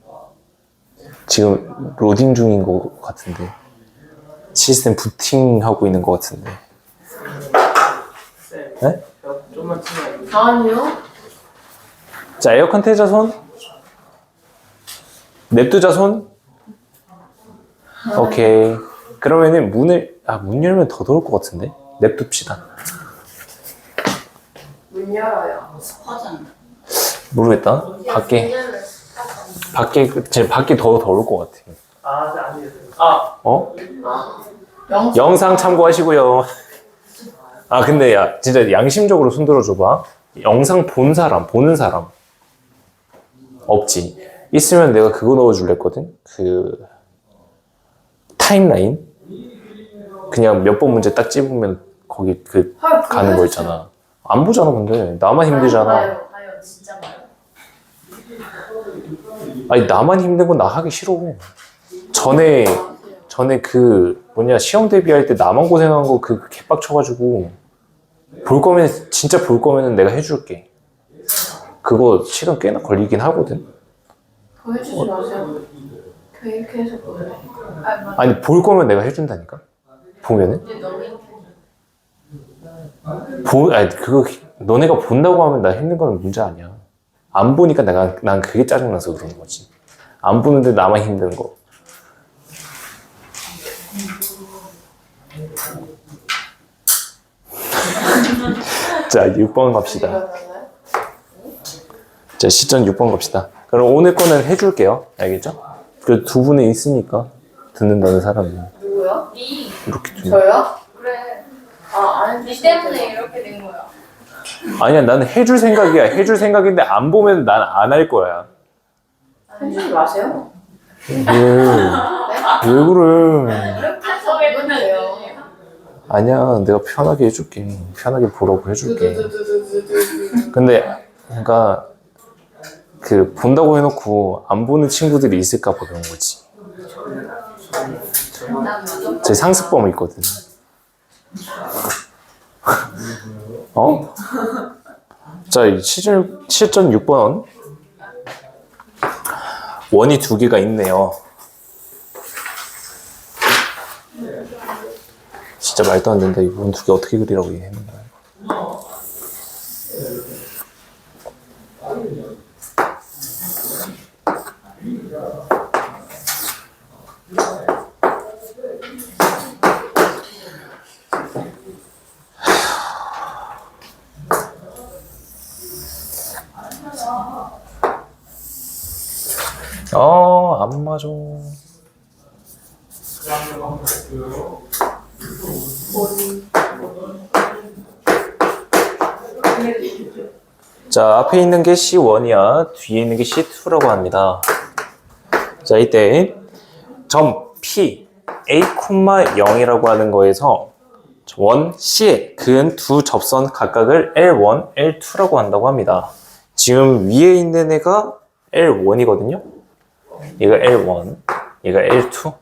지금 로딩 중인 것 같은데 시스템 부팅하고 있는 것 같은데. 네? 좀만 치면 아니요. 자, 에어컨 태자 손. 냅두자 손. 오케이. 그러면은 문 열면 더 더울 것 같은데? 냅둡시다. 문 열어요. 습하잖아. 모르겠다. 밖에 더 더울 것 같아. 아니요. 어? 영상. 영상 참고하시고요. 근데 야, 진짜 양심적으로 손 들어줘봐. 영상 보는 사람 없지. 있으면 내가 그거 넣어줄래 했거든. 그 타임라인. 그냥 몇 번 문제 딱 찝으면 거기 그 가는 거 있잖아. 안 보잖아. 근데 나만 힘들잖아. 봐요. 진짜 봐요. 아니, 나만 힘든 건 나 하기 싫어. 전에 그 시험 대비할 때 나만 고생한 거 그 개빡쳐가지고 진짜 볼 거면은 내가 해줄게. 그거 시간 꽤나 걸리긴 하거든. 그거 해주지 마세요. 이렇게 해서 보내. 아니, 볼 거면 내가 해준다니까. 보면은 근데 너무 그거 너네가 본다고 하면 나 힘든 건 문제 아니야. 안 보니까 난 그게 짜증나서 그러는 거지. 안 보는데 나만 힘든 거. 자, 6번 갑시다. 자, 시전 6번 갑시다. 그럼 오늘 거는 해줄게요. 알겠죠? 그 두 분이 있으니까 듣는다는 사람은 누구요? 이렇게 좀. 저요? 그래. 니 때문에 이렇게 된 거야. 아니야, 나는 해줄 생각이야. 해줄 생각인데 안 보면 난 안 할 거야. 해주지 마세요. 왜 그래? 이렇게 해서 보면 돼요. 아니야, 내가 편하게 해줄게. 편하게 보라고 해줄게. 근데 그러니까 그 본다고 해놓고 안 보는 친구들이 있을까 봐 그런 거지. 제 상습범이 있거든. 어? 자, 실전 6번. 원이 두 개가 있네요. 진짜 말도 안 된다. 이분 두 개 어떻게 그리라고 얘기했는 거야. 안 맞아. 자, 앞에 있는 게 C1이야. 뒤에 있는 게 C2라고 합니다. 자, 이때 점 P, A, 0이라고 하는 거에서 원 C에 그은 두 접선 각각을 L1, L2라고 한다고 합니다. 지금 위에 있는 애가 L1이거든요. 얘가 L1, 얘가 L2.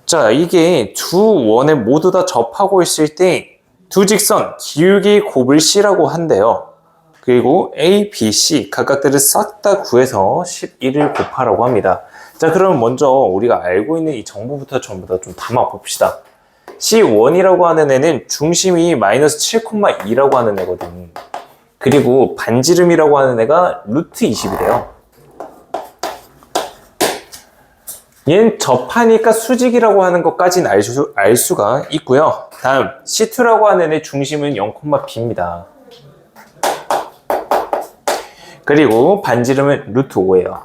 자, 이게 두 원에 모두 다 접하고 있을 때 두 직선 기울기 곱을 C라고 한대요. 그리고 A, B, C 각각들을 싹 다 구해서 11을 곱하라고 합니다. 자, 그럼 먼저 우리가 알고 있는 이 정보부터 전부 다 좀 담아 봅시다. C1이라고 하는 애는 중심이 마이너스 7,2라고 하는 애거든. 그리고 반지름이라고 하는 애가 루트 20이래요. 얘는 접하니까 수직이라고 하는 것까지는 알 수가 있고요. 다음 C2라고 하는 애 중심은 0,B입니다. 그리고 반지름은 루트 5예요.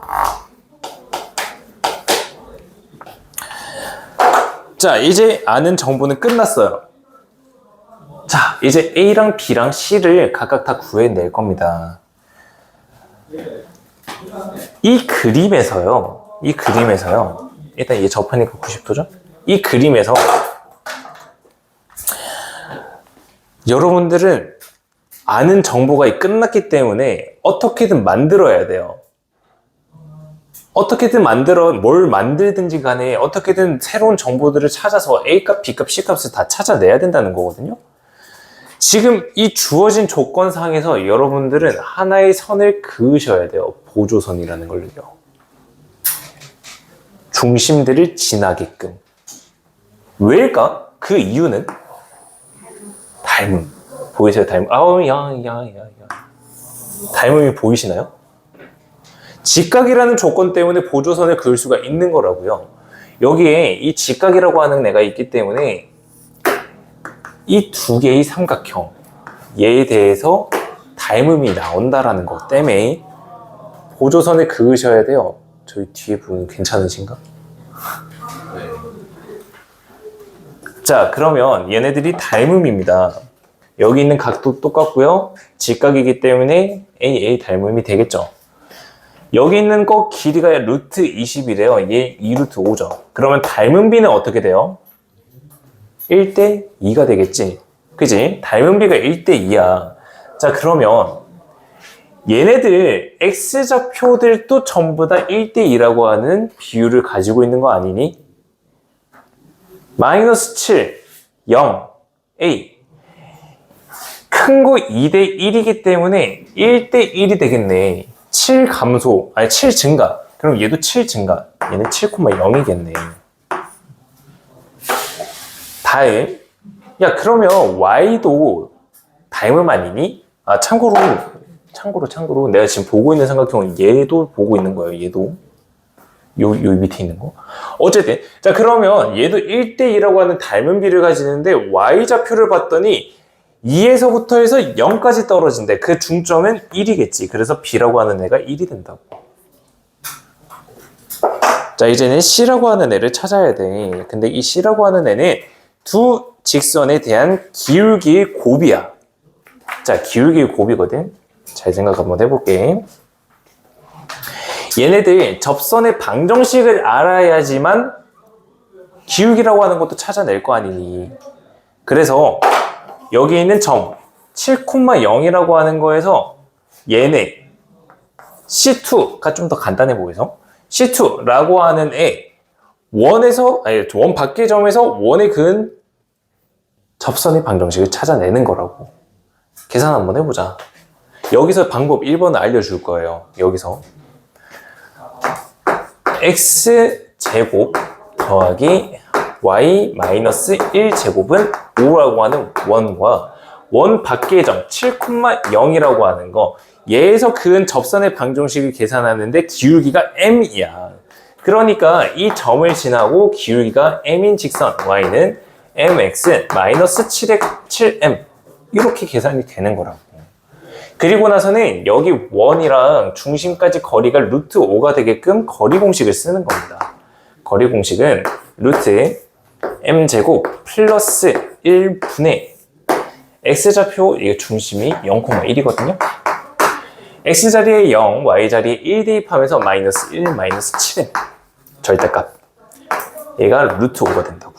자, 이제 아는 정보는 끝났어요. 자, 이제 A랑 B랑 C를 각각 다 구해낼 겁니다. 이 그림에서요. 일단 이게 접하니까 90도죠? 이 그림에서 여러분들은 아는 정보가 끝났기 때문에 어떻게든 만들어야 돼요. 어떻게든 뭘 만들든지 간에 어떻게든 새로운 정보들을 찾아서 A값, B값, C값을 다 찾아내야 된다는 거거든요. 지금 이 주어진 조건상에서 여러분들은 하나의 선을 그으셔야 돼요. 보조선이라는 걸요. 중심들을 지나게끔. 왜일까? 그 이유는 닮음. 보이세요? 닮음. 닮음이 보이시나요? 직각이라는 조건 때문에 보조선을 그을 수가 있는 거라고요. 여기에 이 직각이라고 하는 애가 있기 때문에 이 두 개의 삼각형 얘에 대해서 닮음이 나온다라는 것 때문에 보조선을 그으셔야 돼요. 저희 뒤에 분 괜찮으신가? 네. 자, 그러면 얘네들이 닮음입니다. 여기 있는 각도 똑같고요. 직각이기 때문에 A 닮음이 되겠죠. 여기 있는 거 길이가 루트 20이래요. 얘 2루트 5죠. 그러면 닮은 비는 어떻게 돼요? 1대 2가 되겠지. 그지? 닮은 비가 1대 2야. 자, 그러면 얘네들 X좌표들도 전부 다 1대 2라고 하는 비율을 가지고 있는 거 아니니? 마이너스 7, 0, A. 큰 거 2대 1이기 때문에 1대 1이 되겠네. 7 감소, 아니 7 증가. 그럼 얘도 7 증가. 얘는 7,0이겠네. 다음. 야, 그러면 Y도 닮음 아니니? 아, 참고로 내가 지금 보고 있는 삼각형은 얘도 보고 있는 거예요. 얘도. 요 밑에 있는 거. 어쨌든. 자, 그러면 얘도 1대 2라고 하는 닮은 비를 가지는데 Y좌표를 봤더니 2에서부터 해서 0까지 떨어진대. 그 중점은 1이겠지. 그래서 B라고 하는 애가 1이 된다고. 자, 이제는 C라고 하는 애를 찾아야 돼. 근데 이 C라고 하는 애는 두 직선에 대한 기울기의 곱이야. 자, 기울기의 곱이거든. 잘 생각 한번 해볼게. 얘네들 접선의 방정식을 알아야지만 기울기라고 하는 것도 찾아낼 거 아니니. 그래서 여기 있는 점 7,0이라고 하는 거에서 얘네 C2가 좀 더 간단해 보여서 C2라고 하는 애 원 밖의 점에서 원에 그은 접선의 방정식을 찾아내는 거라고. 계산 한번 해보자. 여기서 방법 1번을 알려줄 거예요. 여기서 X제곱 더하기 y-1제곱은 5라고 하는 원과 원 밖의 점 7,0이라고 하는 거, 얘에서 그은 접선의 방정식을 계산하는데 기울기가 m이야. 그러니까 이 점을 지나고 기울기가 m인 직선 y는 mx 마이너스 7m 이렇게 계산이 되는 거라고. 그리고 나서는 여기 원이랑 중심까지 거리가 루트 5가 되게끔 거리 공식을 쓰는 겁니다. 거리 공식은 루트 m제곱 플러스 1분의 x좌표, 이게 중심이 0,1이거든요. x자리에 0, y자리에 1 대입하면서 마이너스 1, 마이너스 7m 절대값. 얘가 루트 5가 된다고.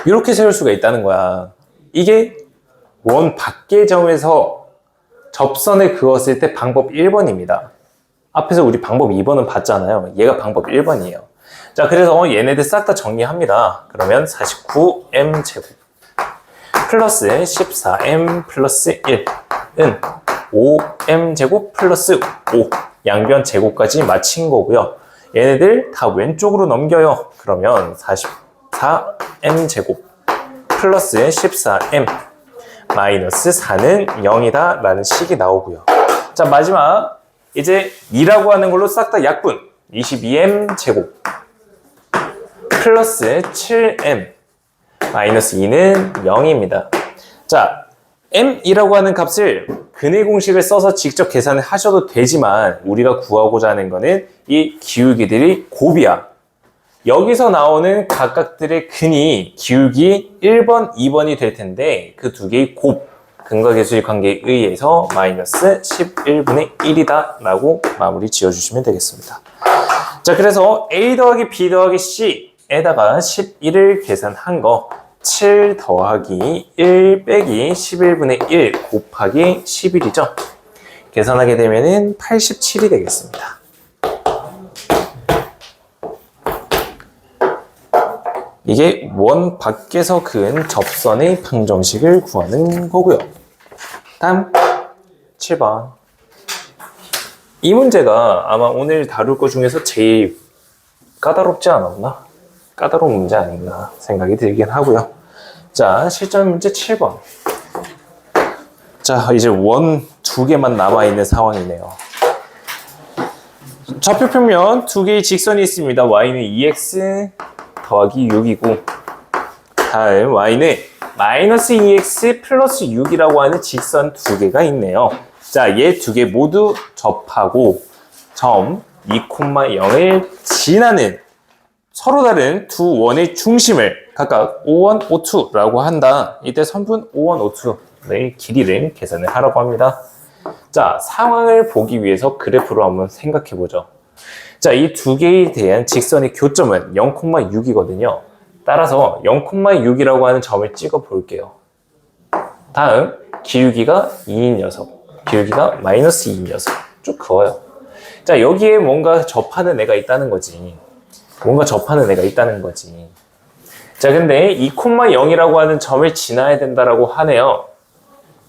이렇게 세울 수가 있다는 거야. 이게 원 밖의 점에서 접선을 그었을 때 방법 1번입니다. 앞에서 우리 방법 2번은 봤잖아요. 얘가 방법 1번이에요. 자, 그래서 얘네들 싹 다 정리합니다. 그러면 49m제곱 플러스 14m 플러스 1은 5m제곱 플러스 5 양변 제곱까지 마친 거고요. 얘네들 다 왼쪽으로 넘겨요. 그러면 44m제곱 플러스 14m 마이너스 4는 0이다 라는 식이 나오고요. 자, 마지막 이제 2라고 하는 걸로 싹 다 약분 22m제곱 플러스 7m 마이너스 2는 0입니다. 자, m이라고 하는 값을 근의 공식을 써서 직접 계산을 하셔도 되지만 우리가 구하고자 하는 거는 이 기울기들이 곱이야. 여기서 나오는 각각들의 근이 기울기 1번, 2번이 될 텐데 그 두 개의 곱, 근과계수의 관계에 의해서 마이너스 11분의 1이다 라고 마무리 지어주시면 되겠습니다. 자, 그래서 A 더하기 B 더하기 C에다가 11을 계산한 거 7 더하기 1 빼기 11분의 1 곱하기 11이죠. 계산하게 되면은 87이 되겠습니다. 이게 원 밖에서 그은 접선의 방정식을 구하는 거고요. 다음 7번. 이 문제가 아마 오늘 다룰 것 중에서 제일 까다롭지 않았나? 까다로운 문제 아닌가 생각이 들긴 하고요. 자, 실전 문제 7번. 자, 이제 원 2개만 남아있는 상황이네요. 좌표 평면 2개의 직선이 있습니다. y는 2x 더하기 6이고 다음 y는 마이너스 2x 플러스 6이라고 하는 직선 2개가 있네요. 자, 얘 2개 모두 접하고 점 2,0을 지나는 서로 다른 두 원의 중심을 각각 O1, O2라고 한다. 이때 선분 O1, O2의 길이를 계산을 하라고 합니다. 자, 상황을 보기 위해서 그래프로 한번 생각해 보죠. 자, 이 두 개에 대한 직선의 교점은 0,6이거든요. 따라서 0,6이라고 하는 점을 찍어 볼게요. 다음, 기울기가 2인 녀석, 기울기가 마이너스 2인 녀석 쭉 그어요. 자, 여기에 뭔가 접하는 애가 있다는 거지. 뭔가 접하는 애가 있다는 거지. 자, 근데 2,0이라고 하는 점을 지나야 된다라고 하네요.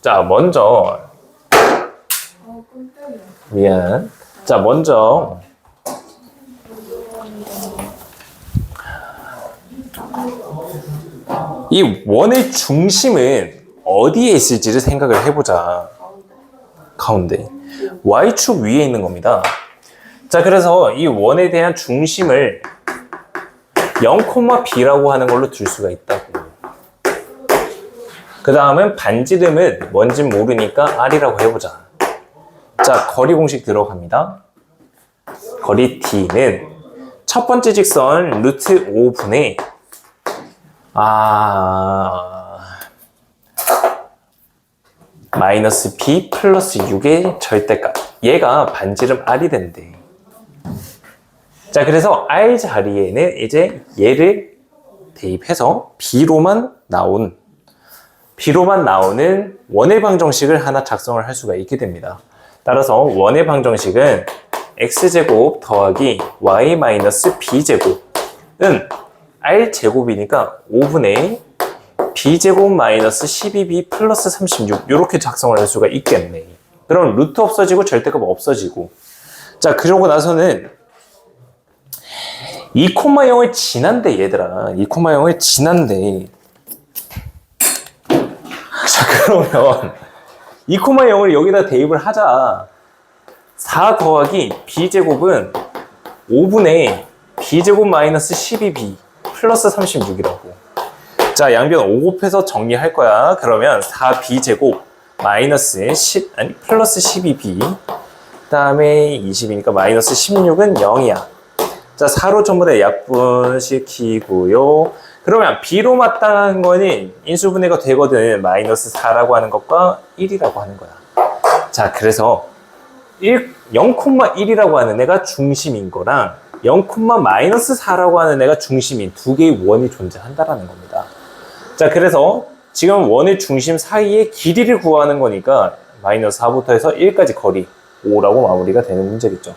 자, 먼저 미안. 자, 먼저 이 원의 중심은 어디에 있을지를 생각을 해보자. 가운데. Y축 위에 있는 겁니다. 자, 그래서 이 원에 대한 중심을 0,B라고 하는 걸로 둘 수가 있다고. 그 다음은 반지름은 뭔지 모르니까 R이라고 해보자. 자, 거리 공식 들어갑니다. 거리 D는 첫 번째 직선 루트 5분의 마이너스 B 플러스 6의 절대값. 얘가 반지름 R이 된대. 자, 그래서 R 자리에는 이제 얘를 대입해서 B로만 나오는 원의 방정식을 하나 작성을 할 수가 있게 됩니다. 따라서 원의 방정식은 x제곱 더하기 y 마이너스 b제곱은 r제곱이니까 5분의 b제곱 마이너스 12b 플러스 36 이렇게 작성을 할 수가 있겠네. 그럼 루트 없어지고 절대값 없어지고. 자, 그러고 나서는 2,0을 지난데 얘들아. 2,0을 지난데. 자 그러면 2,0을 여기다 대입을 하자. 4 더하기 b제곱은 5분의 b제곱 마이너스 12b 플러스 36이라고. 자 양변 5 곱해서 정리할 거야. 그러면 4b제곱 마이너스 10 아니 플러스 12b 그 다음에 20이니까 마이너스 16은 0이야. 자 4로 전부 다 약분시키고요. 그러면 b로 마땅한 거는 인수분해가 되거든. 마이너스 4라고 하는 것과 1이라고 하는 거야. 자 그래서 0,1이라고 하는 애가 중심인 거랑 0,-4라고 하는 애가 중심인 두 개의 원이 존재한다라는 겁니다. 자 그래서 지금 원의 중심 사이의 길이를 구하는 거니까 마이너스 4부터 해서 1까지 거리 5라고 마무리가 되는 문제겠죠.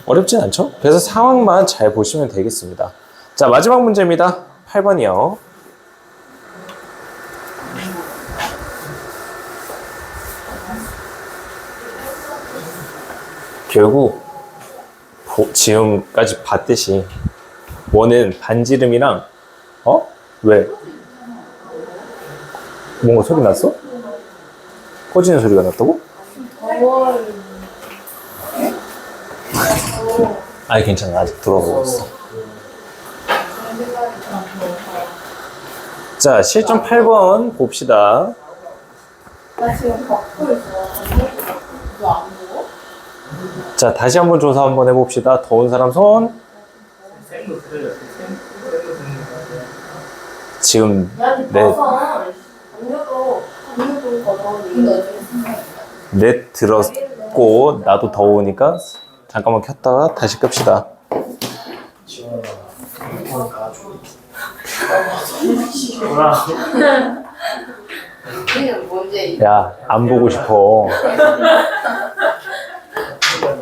어렵진 않죠? 그래서 상황만 잘 보시면 되겠습니다. 자 마지막 문제입니다. 8번이요. 결국 지금까지 봤듯이 원은 반지름이랑 왜? 뭔가 소리 났어? 꺼지는 소리가 났다고? 아니 괜찮아. 아직 들어보고 있어. 자 실전 8번 봅시다. 나 지금 걷고 있어. 너안 보고? 자 다시 한번 조사 한번 해봅시다. 더운 사람 손. 생도 들어요. 지금 야, 니 네. 벗어. 음료도 걷어. 근데 어차피 생각해. 넷 들었고 나도 더우니까 잠깐만 켰다가 다시 끕시다. 뭐라? 이게 뭔지. 야 안 보고 싶어.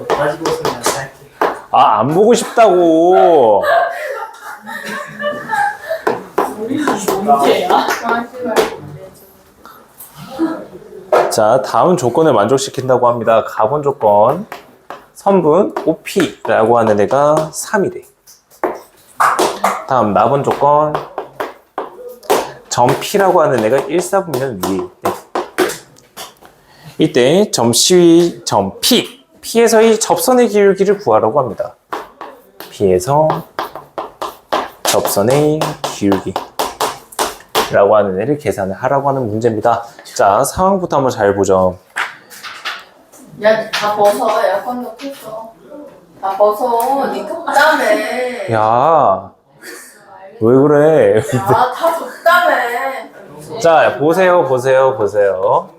가지고 있으면 할게. 아 안 보고 싶다고. 문제야? 아, 씨발. 자 다음 조건을 만족시킨다고 합니다. 가본 조건 선분 OP라고 하는 애가 3이래. 다음 나본 조건 점 P라고 하는 애가 1사분면 위에 있대. 이때 점 C, 점 P, P에서의 접선의 기울기를 구하라고 합니다. P에서 접선의 기울기 라고 하는 애를 계산을 하라고 하는 문제입니다. 자 상황부터 한번 잘 보죠. 야, 다 벗어. 에어컨도 켰어. 다 벗어. 니 덥다며. 야, 왜 그래? 야, 다 덥다며. 자, 보세요.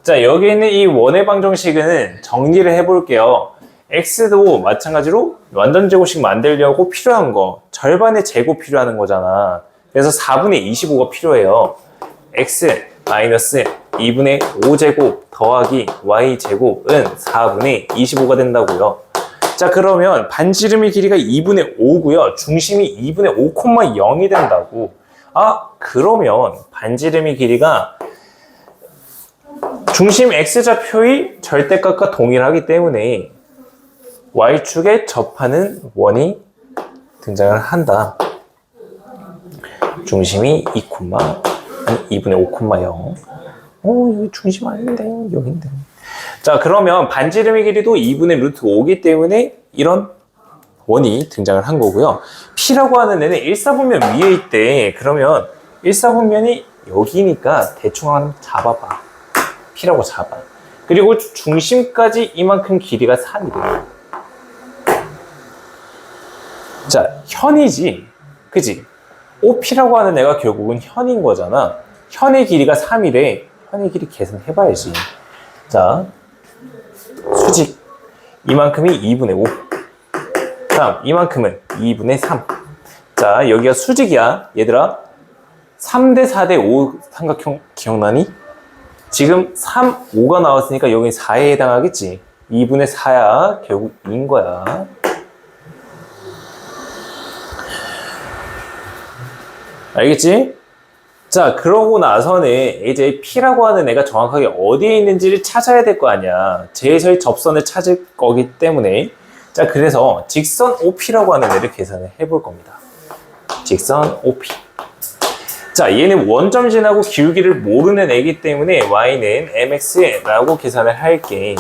자, 여기 있는 이 원의 방정식은 정리를 해볼게요. x도 마찬가지로 완전 제곱식 만들려고 필요한 거, 절반의 제곱 필요한 거잖아. 그래서 4분의 25가 필요해요. x 마이너스 2분의 5제곱 더하기 y제곱은 4분의 25가 된다고요. 자 그러면 반지름의 길이가 2분의 5고요. 중심이 2분의 5,0이 된다고. 아 그러면 반지름의 길이가 중심 x좌표의 절대값과 동일하기 때문에 y축에 접하는 원이 등장을 한다. 중심이 2분의 5,0. 여기 중심 아닌데 여긴데. 자 그러면 반지름의 길이도 2분의 루트 5기 때문에 이런 원이 등장을 한 거고요. P라고 하는 애는 1사분면 위에 있대. 그러면 1사분면이 여기니까 대충 한번 잡아봐. P라고 잡아. 그리고 중심까지 이만큼 길이가 3이래. 자 현이지 그지? OP라고 하는 애가 결국은 현인 거잖아. 현의 길이가 3이래. 현의 길이 계산해봐야지. 자, 수직. 이만큼이 2분의 5. 다음, 이만큼은 2분의 3. 자, 여기가 수직이야. 얘들아. 3대 4대 5 삼각형 기억나니? 지금 3, 5가 나왔으니까 여기 4에 해당하겠지. 2분의 4야. 결국 2인 거야. 알겠지? 자, 그러고 나서는 이제 P라고 하는 애가 정확하게 어디에 있는지를 찾아야 될 거 아니야. 제에서의 접선을 찾을 거기 때문에 자, 그래서 직선 OP라고 하는 애를 계산을 해볼 겁니다. 직선 OP. 자, 얘는 원점 지나고 기울기를 모르는 애기 때문에 y는 mx라고 계산을 할게.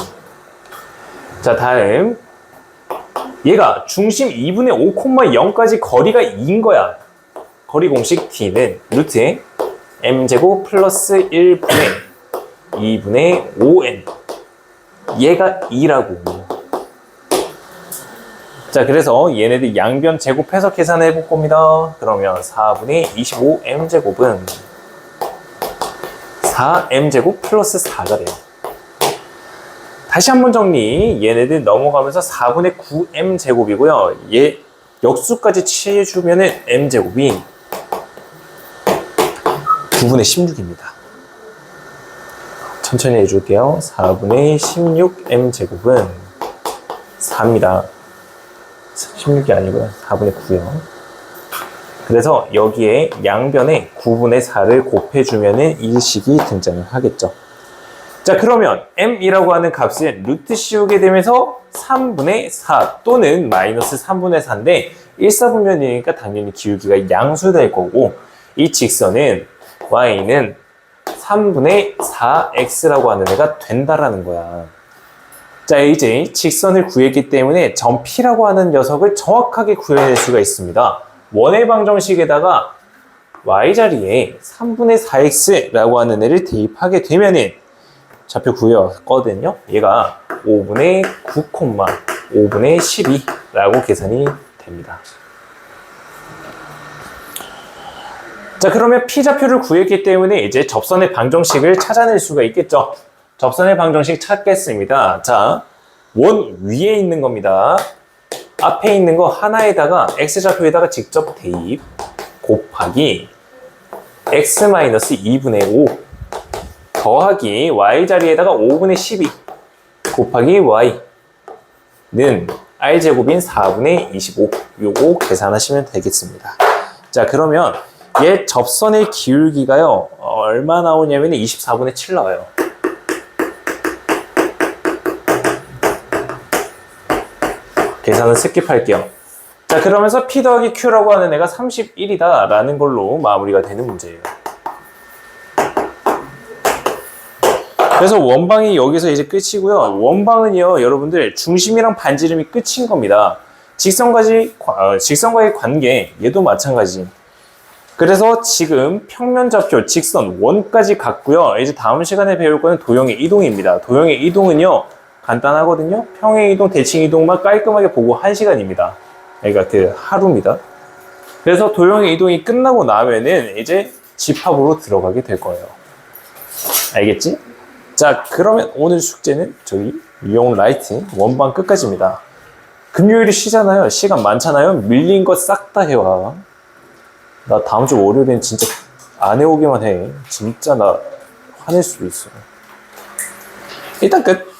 자, 다음 얘가 중심 2분의 5,0까지 거리가 2인 거야. 거리 공식 t는 루트 m제곱 플러스 1분의 2분의 5n. 얘가 2라고. 자, 그래서 얘네들 양변 제곱해서 계산해 볼 겁니다. 그러면 4분의 25m제곱은 4m제곱 플러스 4가 돼요. 다시 한번 정리. 얘네들 넘어가면서 4분의 9m제곱이고요. 얘 역수까지 취해주면은 m제곱이 9분의 16입니다. 천천히 해줄게요. 4분의 16m제곱은 4입니다. 16이 아니고요. 4분의 9요. 그래서 여기에 양변에 9분의 4를 곱해주면은 일식이 등장을 하겠죠. 자, 그러면 m이라고 하는 값을 루트 씌우게 되면서 3분의 4 또는 마이너스 3분의 4인데 1사분면이니까 당연히 기울기가 양수될 거고, 이 직선은 y는 3분의 4x라고 하는 애가 된다라는 거야. 자, 이제 직선을 구했기 때문에 점 P라고 하는 녀석을 정확하게 구해낼 수가 있습니다. 원의 방정식에다가 y자리에 3분의 4x라고 하는 애를 대입하게 되면은 좌표 구였거든요. 얘가 5분의 9, 5분의 12라고 계산이 됩니다. 자, 그러면 P좌표를 구했기 때문에 이제 접선의 방정식을 찾아낼 수가 있겠죠. 접선의 방정식 찾겠습니다. 자, 원 위에 있는 겁니다. 앞에 있는 거 하나에다가 X좌표에다가 직접 대입 곱하기 X-2분의 5 더하기 Y자리에다가 5분의 12 곱하기 Y는 R제곱인 4분의 25 요거 계산하시면 되겠습니다. 자, 그러면 얘 접선의 기울기가요 얼마 나오냐면 24분의 7 나와요. 계산은 스킵할게요. 자, 그러면서 P 더하기 Q라고 하는 애가 31이다 라는 걸로 마무리가 되는 문제예요. 그래서 원방이 여기서 이제 끝이고요. 원방은요, 여러분들 중심이랑 반지름이 끝인 겁니다. 직선과의 관계, 얘도 마찬가지. 그래서 지금 평면좌표, 직선, 원까지 갔고요. 이제 다음 시간에 배울 거는 도형의 이동입니다. 도형의 이동은요, 간단하거든요. 평행 이동, 대칭 이동만 깔끔하게 보고 1시간입니다. 그러니까 그 하루입니다. 그래서 도형의 이동이 끝나고 나면은 이제 집합으로 들어가게 될 거예요. 알겠지? 자, 그러면 오늘 숙제는 저기 유형 라이트 원방 끝까지입니다. 금요일이 쉬잖아요. 시간 많잖아요. 밀린 거 싹 다 해와. 나 다음 주 월요일엔 진짜 안 해오기만 해. 진짜 나 화낼 수도 있어. 일단 끝.